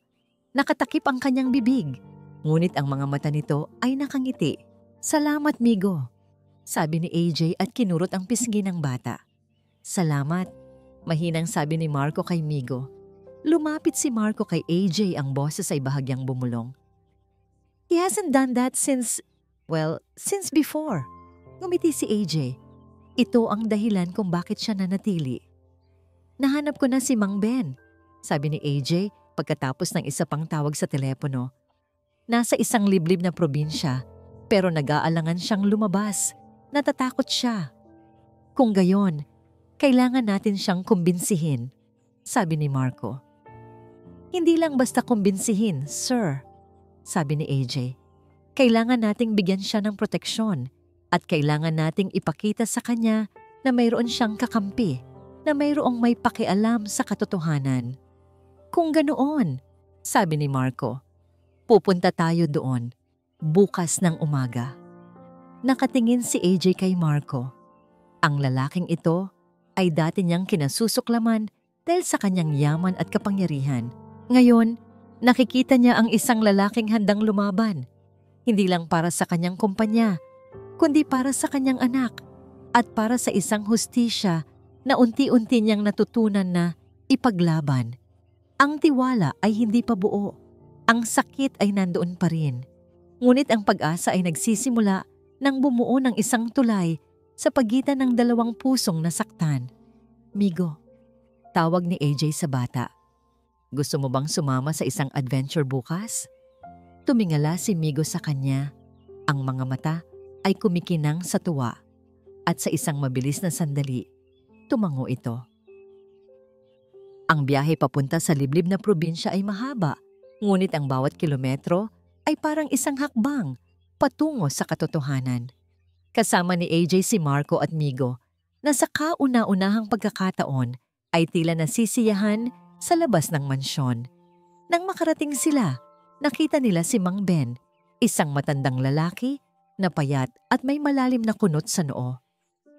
nakatakip ang kanyang bibig, ngunit ang mga mata nito ay nakangiti. Salamat, Migo, sabi ni AJ at kinurot ang pisngi ng bata. Salamat, mahinang sabi ni Marco kay Migo. Lumapit si Marco kay AJ, ang boses ay bahagyang bumulong. He hasn't done that since before. Ngumiti si AJ. Ito ang dahilan kung bakit siya nanatili. Nahanap ko na si Mang Ben, sabi ni AJ pagkatapos ng isa pang tawag sa telepono. Nasa isang liblib na probinsya, pero nag-aalangan siyang lumabas. Natatakot siya. Kung gayon, kailangan natin siyang kumbinsihin, sabi ni Marco. Hindi lang basta kumbinsihin, sir, sabi ni AJ. Kailangan nating bigyan siya ng proteksyon at kailangan nating ipakita sa kanya na mayroon siyang kakampi, na mayroong may pakialam sa katotohanan. Kung ganoon, sabi ni Marco, pupunta tayo doon bukas ng umaga. Nakatingin si AJ kay Marco. Ang lalaking ito ay dati niyang kinasusuklaman dahil sa kanyang yaman at kapangyarihan. Ngayon, nakikita niya ang isang lalaking handang lumaban. Hindi lang para sa kanyang kumpanya, kundi para sa kanyang anak at para sa isang hustisya na unti-unti niyang natutunan na ipaglaban. Ang tiwala ay hindi pa buo. Ang sakit ay nandoon pa rin. Ngunit ang pag-asa ay nagsisimula nang bumuo ng isang tulay sa pagitan ng dalawang pusong nasaktan. Migo, tawag ni AJ sa bata. Gusto mo bang sumama sa isang adventure bukas? Tumingala si Migo sa kanya. Ang mga mata ay kumikinang sa tuwa at sa isang mabilis na sandali, tumango ito. Ang biyahe papunta sa liblib na probinsya ay mahaba, ngunit ang bawat kilometro ay parang isang hakbang patungo sa katotohanan. Kasama ni AJ si Marco at Migo na sa kauna-unahang pagkakataon ay tila nasisiyahan sa labas ng mansyon. Nang makarating sila, nakita nila si Mang Ben, isang matandang lalaki na payat at may malalim na kunot sa noo.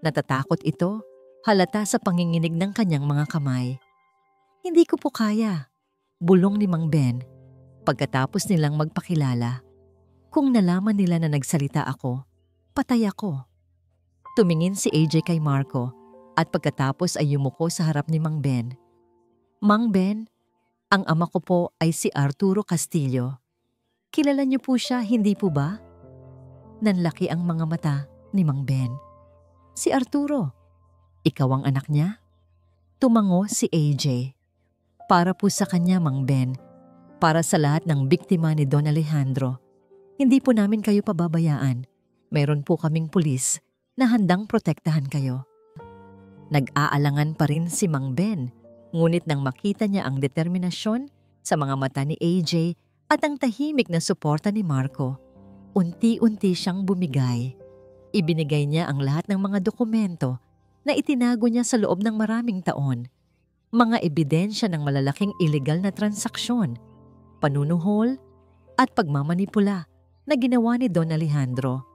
Natatakot ito, halata sa panginginig ng kanyang mga kamay. Hindi ko po kaya, bulong ni Mang Ben. Pagkatapos nilang magpakilala, kung nalaman nila na nagsalita ako, patay ako. Tumingin si AJ kay Marco at pagkatapos ay yumuko sa harap ni Mang Ben. Mang Ben, ang ama ko po ay si Arturo Castillo. Kilala niyo po siya, hindi po ba? Nanlaki ang mga mata ni Mang Ben. Si Arturo, ikaw ang anak niya? Tumango si AJ. Para po sa kanya, Mang Ben. Para sa lahat ng biktima ni Don Alejandro. Hindi po namin kayo pababayaan. Meron po kaming pulis na handang protektahan kayo. Nag-aalangan pa rin si Mang Ben, ngunit nang makita niya ang determinasyon sa mga mata ni AJ at ang tahimik na suporta ni Marco, unti-unti siyang bumigay. Ibinigay niya ang lahat ng mga dokumento na itinago niya sa loob ng maraming taon. Mga ebidensya ng malalaking illegal na transaksyon, panunuhol at pagmamanipula na ginawa ni Don Alejandro.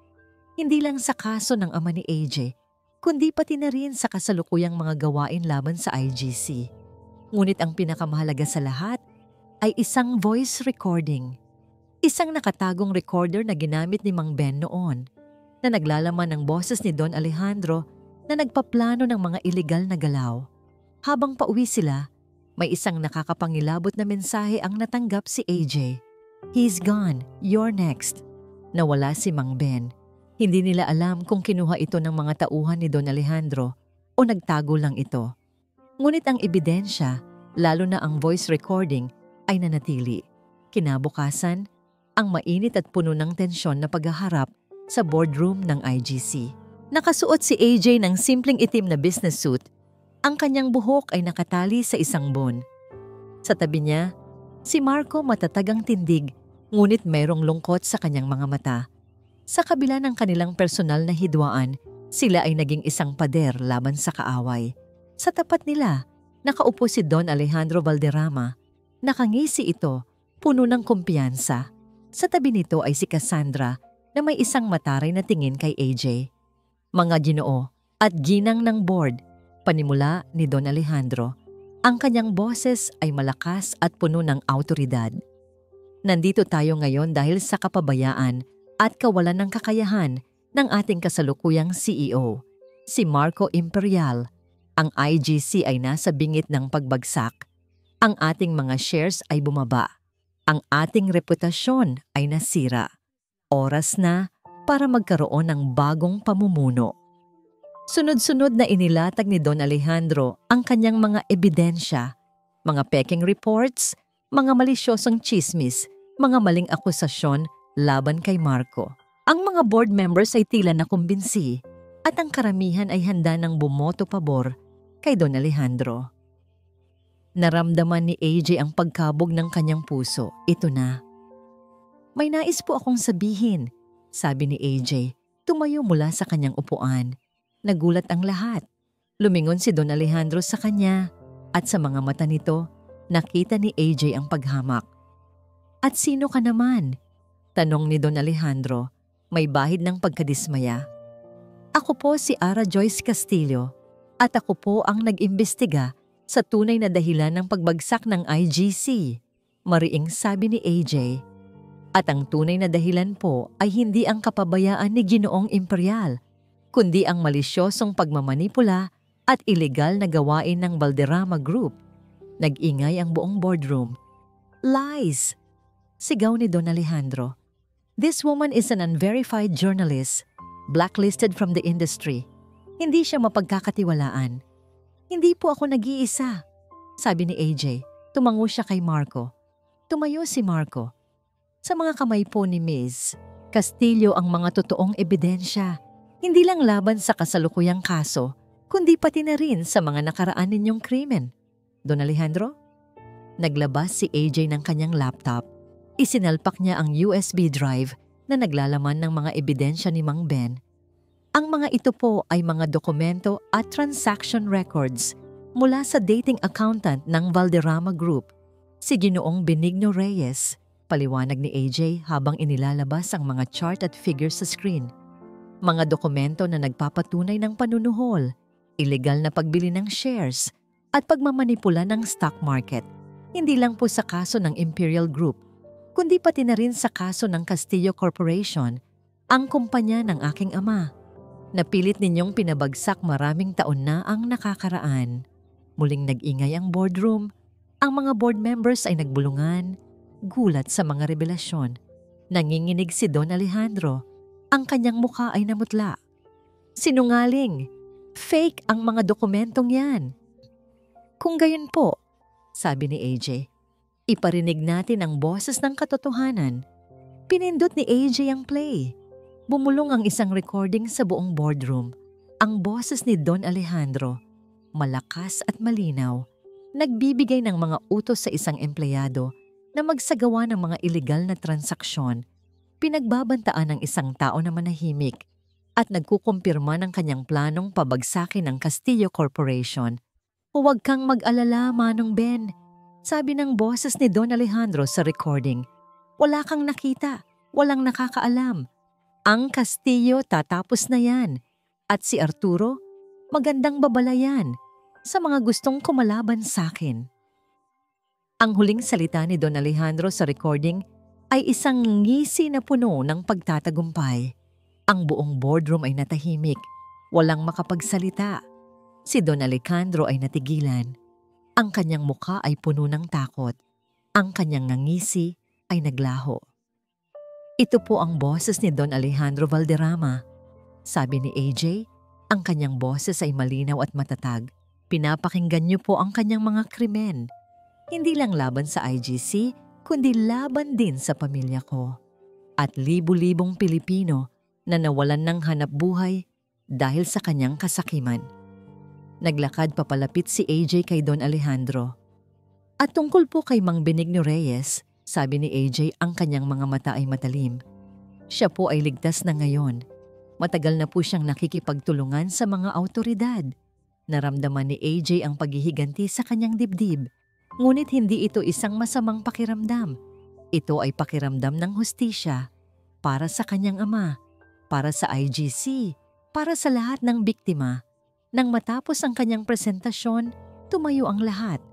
Hindi lang sa kaso ng ama ni AJ, kundi pati na rin sa kasalukuyang mga gawain laban sa IGC. Ngunit ang pinakamahalaga sa lahat ay isang voice recording. Isang nakatagong recorder na ginamit ni Mang Ben noon, na naglalaman ng boses ni Don Alejandro na nagpaplano ng mga illegal na galaw. Habang pauwi sila, may isang nakakapangilabot na mensahe ang natanggap si AJ. He's gone, you're next. Nawala si Mang Ben. Hindi nila alam kung kinuha ito ng mga tauhan ni Don Alejandro o nagtago lang ito. Ngunit ang ebidensya, lalo na ang voice recording, ay nanatili. Kinabukasan, ang mainit at puno ng tensyon na paghaharap sa boardroom ng IGC. Nakasuot si AJ ng simpleng itim na business suit. Ang kanyang buhok ay nakatali sa isang bon. Sa tabi niya, si Marco matatag ang tindig, ngunit mayroong lungkot sa kanyang mga mata. Sa kabila ng kanilang personal na hidwaan, sila ay naging isang pader laban sa kaaway. Sa tapat nila, nakaupo si Don Alejandro Valderrama. Nakangisi ito, puno ng kumpiyansa. Sa tabi nito ay si Cassandra na may isang mataray na tingin kay AJ. Mga ginoo at ginang ng board, panimula ni Don Alejandro, ang kanyang boses ay malakas at puno ng awtoridad. Nandito tayo ngayon dahil sa kapabayaan at kawalan ng kakayahan ng ating kasalukuyang CEO, si Marco Imperial. Ang IGC ay nasa bingit ng pagbagsak. Ang ating mga shares ay bumaba. Ang ating reputasyon ay nasira. Oras na para magkaroon ng bagong pamumuno. Sunod-sunod na inilatag ni Don Alejandro ang kanyang mga ebidensya, mga peking reports, mga malisyosong chismis, mga maling akusasyon laban kay Marco. Ang mga board members ay tila nakumbinsi at ang karamihan ay handa ng bumoto pabor kay Don Alejandro. Naramdaman ni AJ ang pagkabog ng kanyang puso. Ito na. May nais po akong sabihin, sabi ni AJ, tumayo mula sa kanyang upuan. Nagulat ang lahat. Lumingon si Don Alejandro sa kanya at sa mga mata nito, nakita ni AJ ang paghamak. At sino ka naman? Tanong ni Don Alejandro, may bahid ng pagkadismaya. Ako po si Ara Joyce Castillo at ako po ang nag-imbestiga sa tunay na dahilan ng pagbagsak ng IGC, mariing sabi ni AJ. At ang tunay na dahilan po ay hindi ang kapabayaan ni Ginoong Imperial, kundi ang malisyosong pagmamanipula at ilegal na gawain ng Valderrama Group. Nag-ingay ang buong boardroom. Lies! Sigaw ni Don Alejandro. This woman is an unverified journalist, blacklisted from the industry. Hindi siya mapagkakatiwalaan. Hindi po ako nag-iisa, sabi ni AJ. Tumango siya kay Marco. Tumayo si Marco. Sa mga kamay po ni Ms. Castillo ang mga totoong ebidensya. Hindi lang laban sa kasalukuyang kaso, kundi pati na rin sa mga nakaraan ninyong krimen. Don Alejandro? Naglabas si AJ ng kanyang laptop. Isinalpak niya ang USB drive na naglalaman ng mga ebidensya ni Mang Ben. Ang mga ito po ay mga dokumento at transaction records mula sa dating accountant ng Valderrama Group, si Ginoong Benigno Reyes, paliwanag ni AJ habang inilalabas ang mga chart at figures sa screen. Mga dokumento na nagpapatunay ng panunuhol, illegal na pagbili ng shares, at pagmamanipula ng stock market. Hindi lang po sa kaso ng Imperial Group, kundi pati na rin sa kaso ng Castillo Corporation, ang kumpanya ng aking ama. Napilit ninyong pinabagsak maraming taon na ang nakakaraan. Muling nag-ingay ang boardroom. Ang mga board members ay nagbulungan, gulat sa mga revelasyon. Nanginginig si Don Alejandro. Ang kanyang mukha ay namutla. Sinungaling! Fake ang mga dokumentong yan. Kung gayon po, sabi ni AJ, iparinig natin ang boses ng katotohanan. Pinindot ni AJ ang play. Bumulong ang isang recording sa buong boardroom. Ang boses ni Don Alejandro, malakas at malinaw, nagbibigay ng mga utos sa isang empleyado na magsagawa ng mga iligal na transaksyon, pinagbabantaan ng isang tao na manahimik at nagkukumpirma ng kanyang planong pabagsakin ng Castillo Corporation. Huwag kang mag-alala, Manong Ben, sabi ng boses ni Don Alejandro sa recording. Wala kang nakita, walang nakakaalam. Ang Castillo tatapos na yan. At si Arturo, magandang babala yan sa mga gustong kumalaban sa akin. Ang huling salita ni Don Alejandro sa recording ay isang ngisi na puno ng pagtatagumpay. Ang buong boardroom ay natahimik, walang makapagsalita. Si Don Alejandro ay natigilan. Ang kanyang mukha ay puno ng takot. Ang kanyang ngangisi ay naglaho. Ito po ang boses ni Don Alejandro Valderrama. Sabi ni AJ, ang kanyang boses ay malinaw at matatag. Pinapakinggan niyo po ang kanyang mga krimen. Hindi lang laban sa IGC, kundi laban din sa pamilya ko. At libu-libong Pilipino na nawalan ng hanap buhay dahil sa kanyang kasakiman. Naglakad papalapit si AJ kay Don Alejandro. At tungkol po kay Mang Benigno Reyes, sabi ni AJ, ang kanyang mga mata ay matalim. Siya po ay ligtas na ngayon. Matagal na po siyang nakikipagtulungan sa mga awtoridad. Naramdaman ni AJ ang paghihiganti sa kanyang dibdib. Ngunit hindi ito isang masamang pakiramdam. Ito ay pakiramdam ng hustisya para sa kanyang ama, para sa IGC, para sa lahat ng biktima. Nang matapos ang kanyang presentasyon, tumayo ang lahat.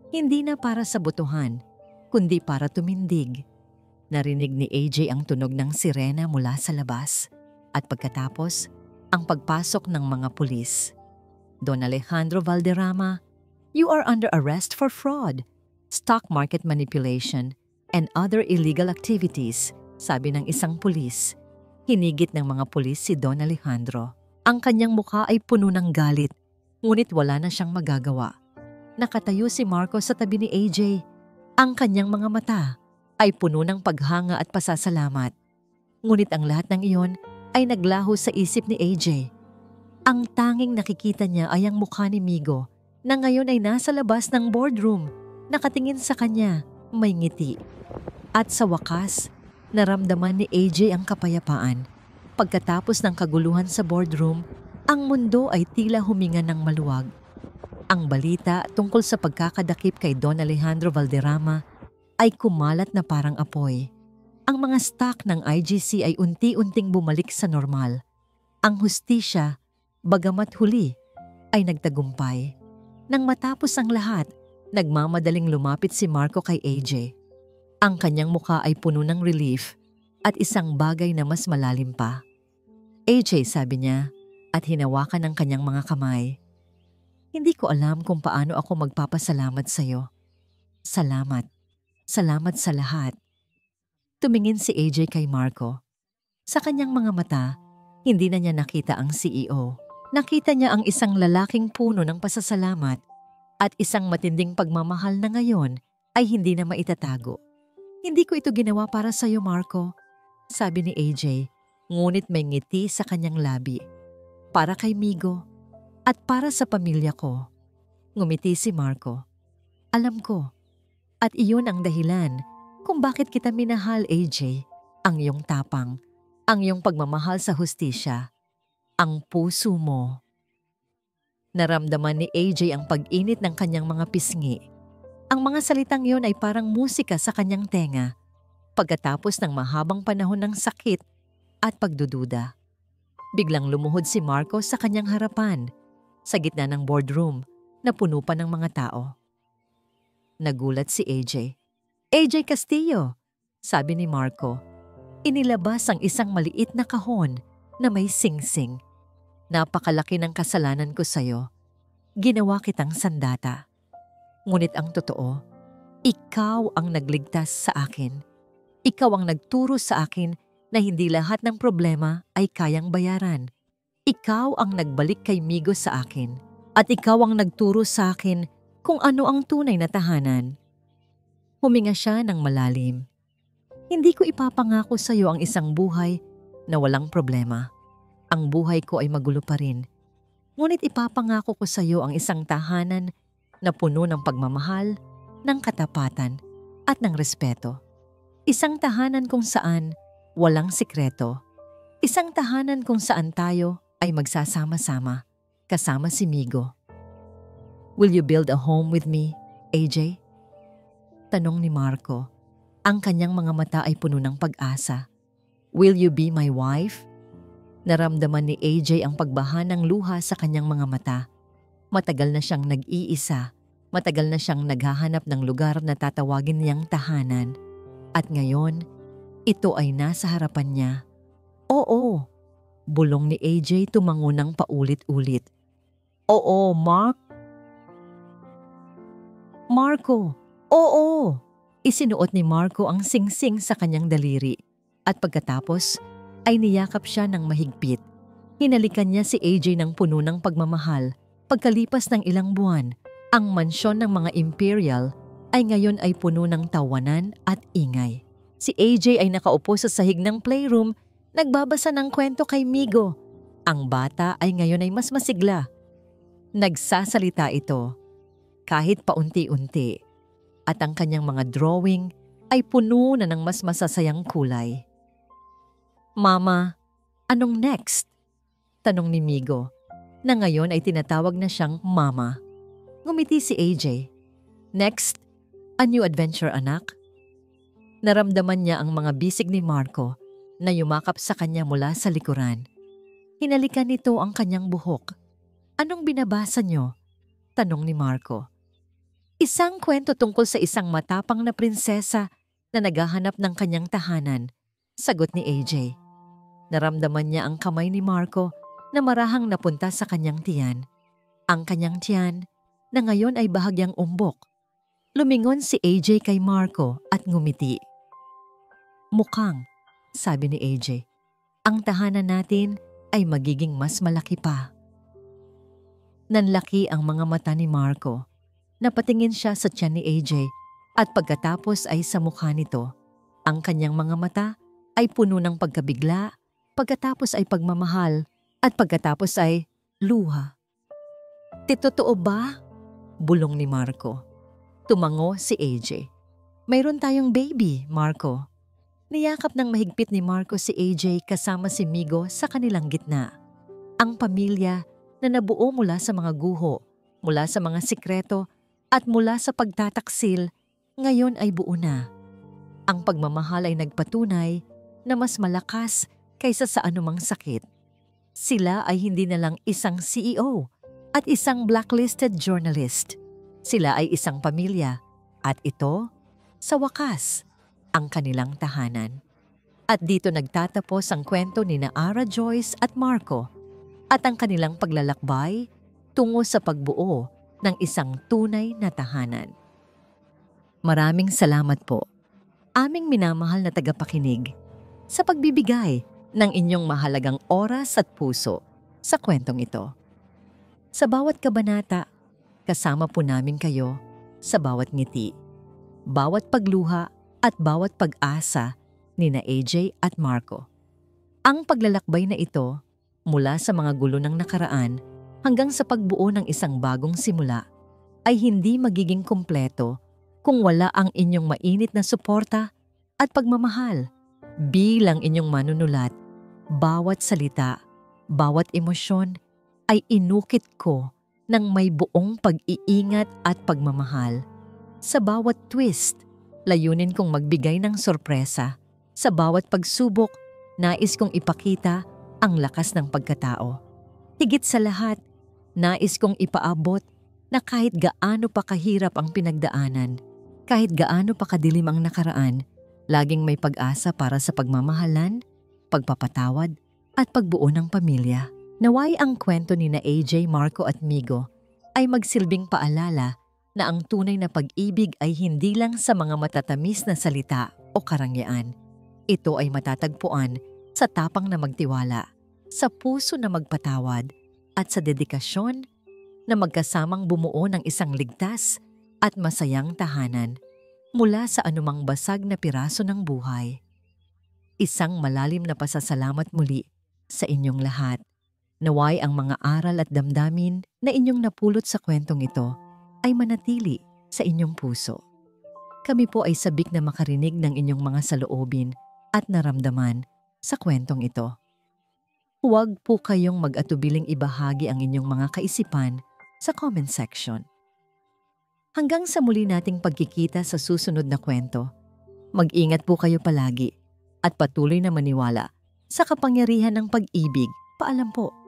Hindi na para sa botohan, kundi para tumindig. Narinig ni AJ ang tunog ng sirena mula sa labas at pagkatapos, ang pagpasok ng mga pulis. Don Alejandro Valderrama, you are under arrest for fraud, stock market manipulation, and other illegal activities, sabi ng isang pulis. Hinigit ng mga pulis si Don Alejandro. Ang kanyang mukha ay puno ng galit, ngunit wala na siyang magagawa. Nakatayo si Marco sa tabi ni AJ. Ang kanyang mga mata ay puno ng paghanga at pasasalamat. Ngunit ang lahat ng iyon ay naglaho sa isip ni AJ. Ang tanging nakikita niya ay ang mukha ni Migo na ngayon ay nasa labas ng boardroom, nakatingin sa kanya, may ngiti. At sa wakas, naramdaman ni AJ ang kapayapaan. Pagkatapos ng kaguluhan sa boardroom, ang mundo ay tila huminga ng maluwag. Ang balita tungkol sa pagkakadakip kay Don Alejandro Valderrama ay kumalat na parang apoy. Ang mga stock ng IGC ay unti-unting bumalik sa normal. Ang hustisya, bagamat huli, ay nagtagumpay. Nang matapos ang lahat, nagmamadaling lumapit si Marco kay AJ. Ang kanyang mukha ay puno ng relief at isang bagay na mas malalim pa. AJ, sabi niya, at hinawakan ang kanyang mga kamay. Hindi ko alam kung paano ako magpapasalamat sa iyo. Salamat. Salamat sa lahat. Tumingin si AJ kay Marco. Sa kanyang mga mata, hindi na niya nakita ang CEO. Nakita niya ang isang lalaking puno ng pasasalamat at isang matinding pagmamahal na ngayon ay hindi na maitatago. Hindi ko ito ginawa para sa iyo, Marco, sabi ni AJ, ngunit may ngiti sa kanyang labi. Para kay Migo at para sa pamilya ko. Ngumiti si Marco. Alam ko. At iyon ang dahilan kung bakit kita minahal, AJ. Ang iyong tapang, ang iyong pagmamahal sa hustisya, ang puso mo. Naramdaman ni AJ ang pag-init ng kanyang mga pisngi. Ang mga salitang iyon ay parang musika sa kanyang tenga pagkatapos ng mahabang panahon ng sakit at pagdududa. Biglang lumuhod si Marco sa kanyang harapan sa gitna ng boardroom na puno pa ng mga tao. Nagulat si AJ. AJ Castillo, sabi ni Marco. Inilabas ang isang maliit na kahon na may singsing. Napakalaki ng kasalanan ko sa'yo. Ginawa kitang sandata. Ngunit ang totoo, ikaw ang nagligtas sa akin. Ikaw ang nagturo sa akin na hindi lahat ng problema ay kayang bayaran. Ikaw ang nagbalik kay Migo sa akin. At ikaw ang nagturo sa akin kung ano ang tunay na tahanan. Huminga siya ng malalim. Hindi ko ipapangako sa iyo ang isang buhay na walang problema. Ang buhay ko ay magulo pa rin. Ngunit ipapangako ko sa iyo ang isang tahanan na puno ng pagmamahal, ng katapatan, at ng respeto. Isang tahanan kung saan walang sikreto. Isang tahanan kung saan tayo ay magsasama-sama, kasama si Migo. Will you build a home with me, AJ? Tanong ni Marco. Ang kanyang mga mata ay puno ng pag-asa. Will you be my wife? Naramdaman ni AJ ang pagbaha ng luha sa kanyang mga mata. Matagal na siyang nag-iisa. Matagal na siyang naghahanap ng lugar na tatawagin niyang tahanan. At ngayon, ito ay nasa harapan niya. Oo, bulong ni AJ tumango ng paulit-ulit. Oo, Marco, oo! Isinuot ni Marco ang singsing sa kanyang daliri at pagkatapos ay niyakap siya ng mahigpit. Hinalikan niya si AJ ng puno ng pagmamahal. Pagkalipas ng ilang buwan, ang mansyon ng mga Imperial ay ngayon ay puno ng tawanan at ingay. Si AJ ay nakaupo sa sahig ng playroom, nagbabasa ng kwento kay Migo. Ang bata ay ngayon ay mas masigla. Nagsasalita ito kahit paunti-unti. At ang kanyang mga drawing ay puno na ng mas masasayang kulay. Mama, anong next? Tanong ni Migo, na ngayon ay tinatawag na siyang Mama. Ngumiti si AJ. Next, a new adventure, anak? Naramdaman niya ang mga bisig ni Marco na yumakap sa kanya mula sa likuran. Hinalikan nito ang kanyang buhok. Anong binabasa niyo? Tanong ni Marco. Isang kwento tungkol sa isang matapang na prinsesa na naghahanap ng kanyang tahanan, sagot ni AJ. Naramdaman niya ang kamay ni Marco na marahang napunta sa kanyang tiyan. Ang kanyang tiyan na ngayon ay bahagyang umbok. Lumingon si AJ kay Marco at ngumiti. Mukhang, sabi ni AJ, ang tahanan natin ay magiging mas malaki pa. Nanlaki ang mga mata ni Marco. Napatingin siya sa tiyan ni AJ at pagkatapos ay sa mukha nito. Ang kanyang mga mata ay puno ng pagkabigla, pagkatapos ay pagmamahal, at pagkatapos ay luha. Totoo ba? Bulong ni Marco. Tumango si AJ. Mayroon tayong baby, Marco. Niyakap ng mahigpit ni Marco si AJ kasama si Migo sa kanilang gitna. Ang pamilya na nabuo mula sa mga guho, mula sa mga sikreto, at mula sa pagtataksil, ngayon ay buo na. Ang pagmamahal ay nagpatunay na mas malakas kaysa sa anumang sakit. Sila ay hindi na lang isang CEO at isang blacklisted journalist. Sila ay isang pamilya at ito, sa wakas, ang kanilang tahanan. At dito nagtatapos ang kwento ni Ara Joyce at Marco at ang kanilang paglalakbay tungo sa pagbuo ng isang tunay na tahanan. Maraming salamat po. aming minamahal na tagapakinig, sa pagbibigay ng inyong mahalagang oras at puso sa kwentong ito. Sa bawat kabanata, kasama po namin kayo sa bawat ngiti, bawat pagluha at bawat pag-asa ni na AJ at Marco. Ang paglalakbay na ito mula sa mga gulo ng nakaraan hanggang sa pagbuo ng isang bagong simula ay hindi magiging kumpleto kung wala ang inyong mainit na suporta at pagmamahal. Bilang inyong manunulat, bawat salita, bawat emosyon ay inukit ko ng may buong pag-iingat at pagmamahal. Sa bawat twist, layunin kong magbigay ng sorpresa. Sa bawat pagsubok, nais kong ipakita ang lakas ng pagkatao. Higit sa lahat, nais kong ipaabot na kahit gaano pa kahirap ang pinagdaanan, kahit gaano pa kadilim ang nakaraan, laging may pag-asa para sa pagmamahalan, pagpapatawad, at pagbuo ng pamilya. Naway ang kwento ni na AJ, Marco at Migo ay magsilbing paalala na ang tunay na pag-ibig ay hindi lang sa mga matatamis na salita o karangyaan. Ito ay matatagpuan sa tapang na magtiwala, sa puso na magpatawad, at sa dedikasyon na magkasamang bumuo ng isang ligtas at masayang tahanan mula sa anumang basag na piraso ng buhay. Isang malalim na pasasalamat muli sa inyong lahat. Naway ang mga aral at damdamin na inyong napulot sa kwentong ito ay manatili sa inyong puso. Kami po ay sabik na makarinig ng inyong mga saloobin at naramdaman sa kwentong ito. Huwag po kayong mag-atubiling ibahagi ang inyong mga kaisipan sa comment section. Hanggang sa muli nating pagkikita sa susunod na kwento, mag-ingat po kayo palagi at patuloy na maniwala sa kapangyarihan ng pag-ibig. Paalam po.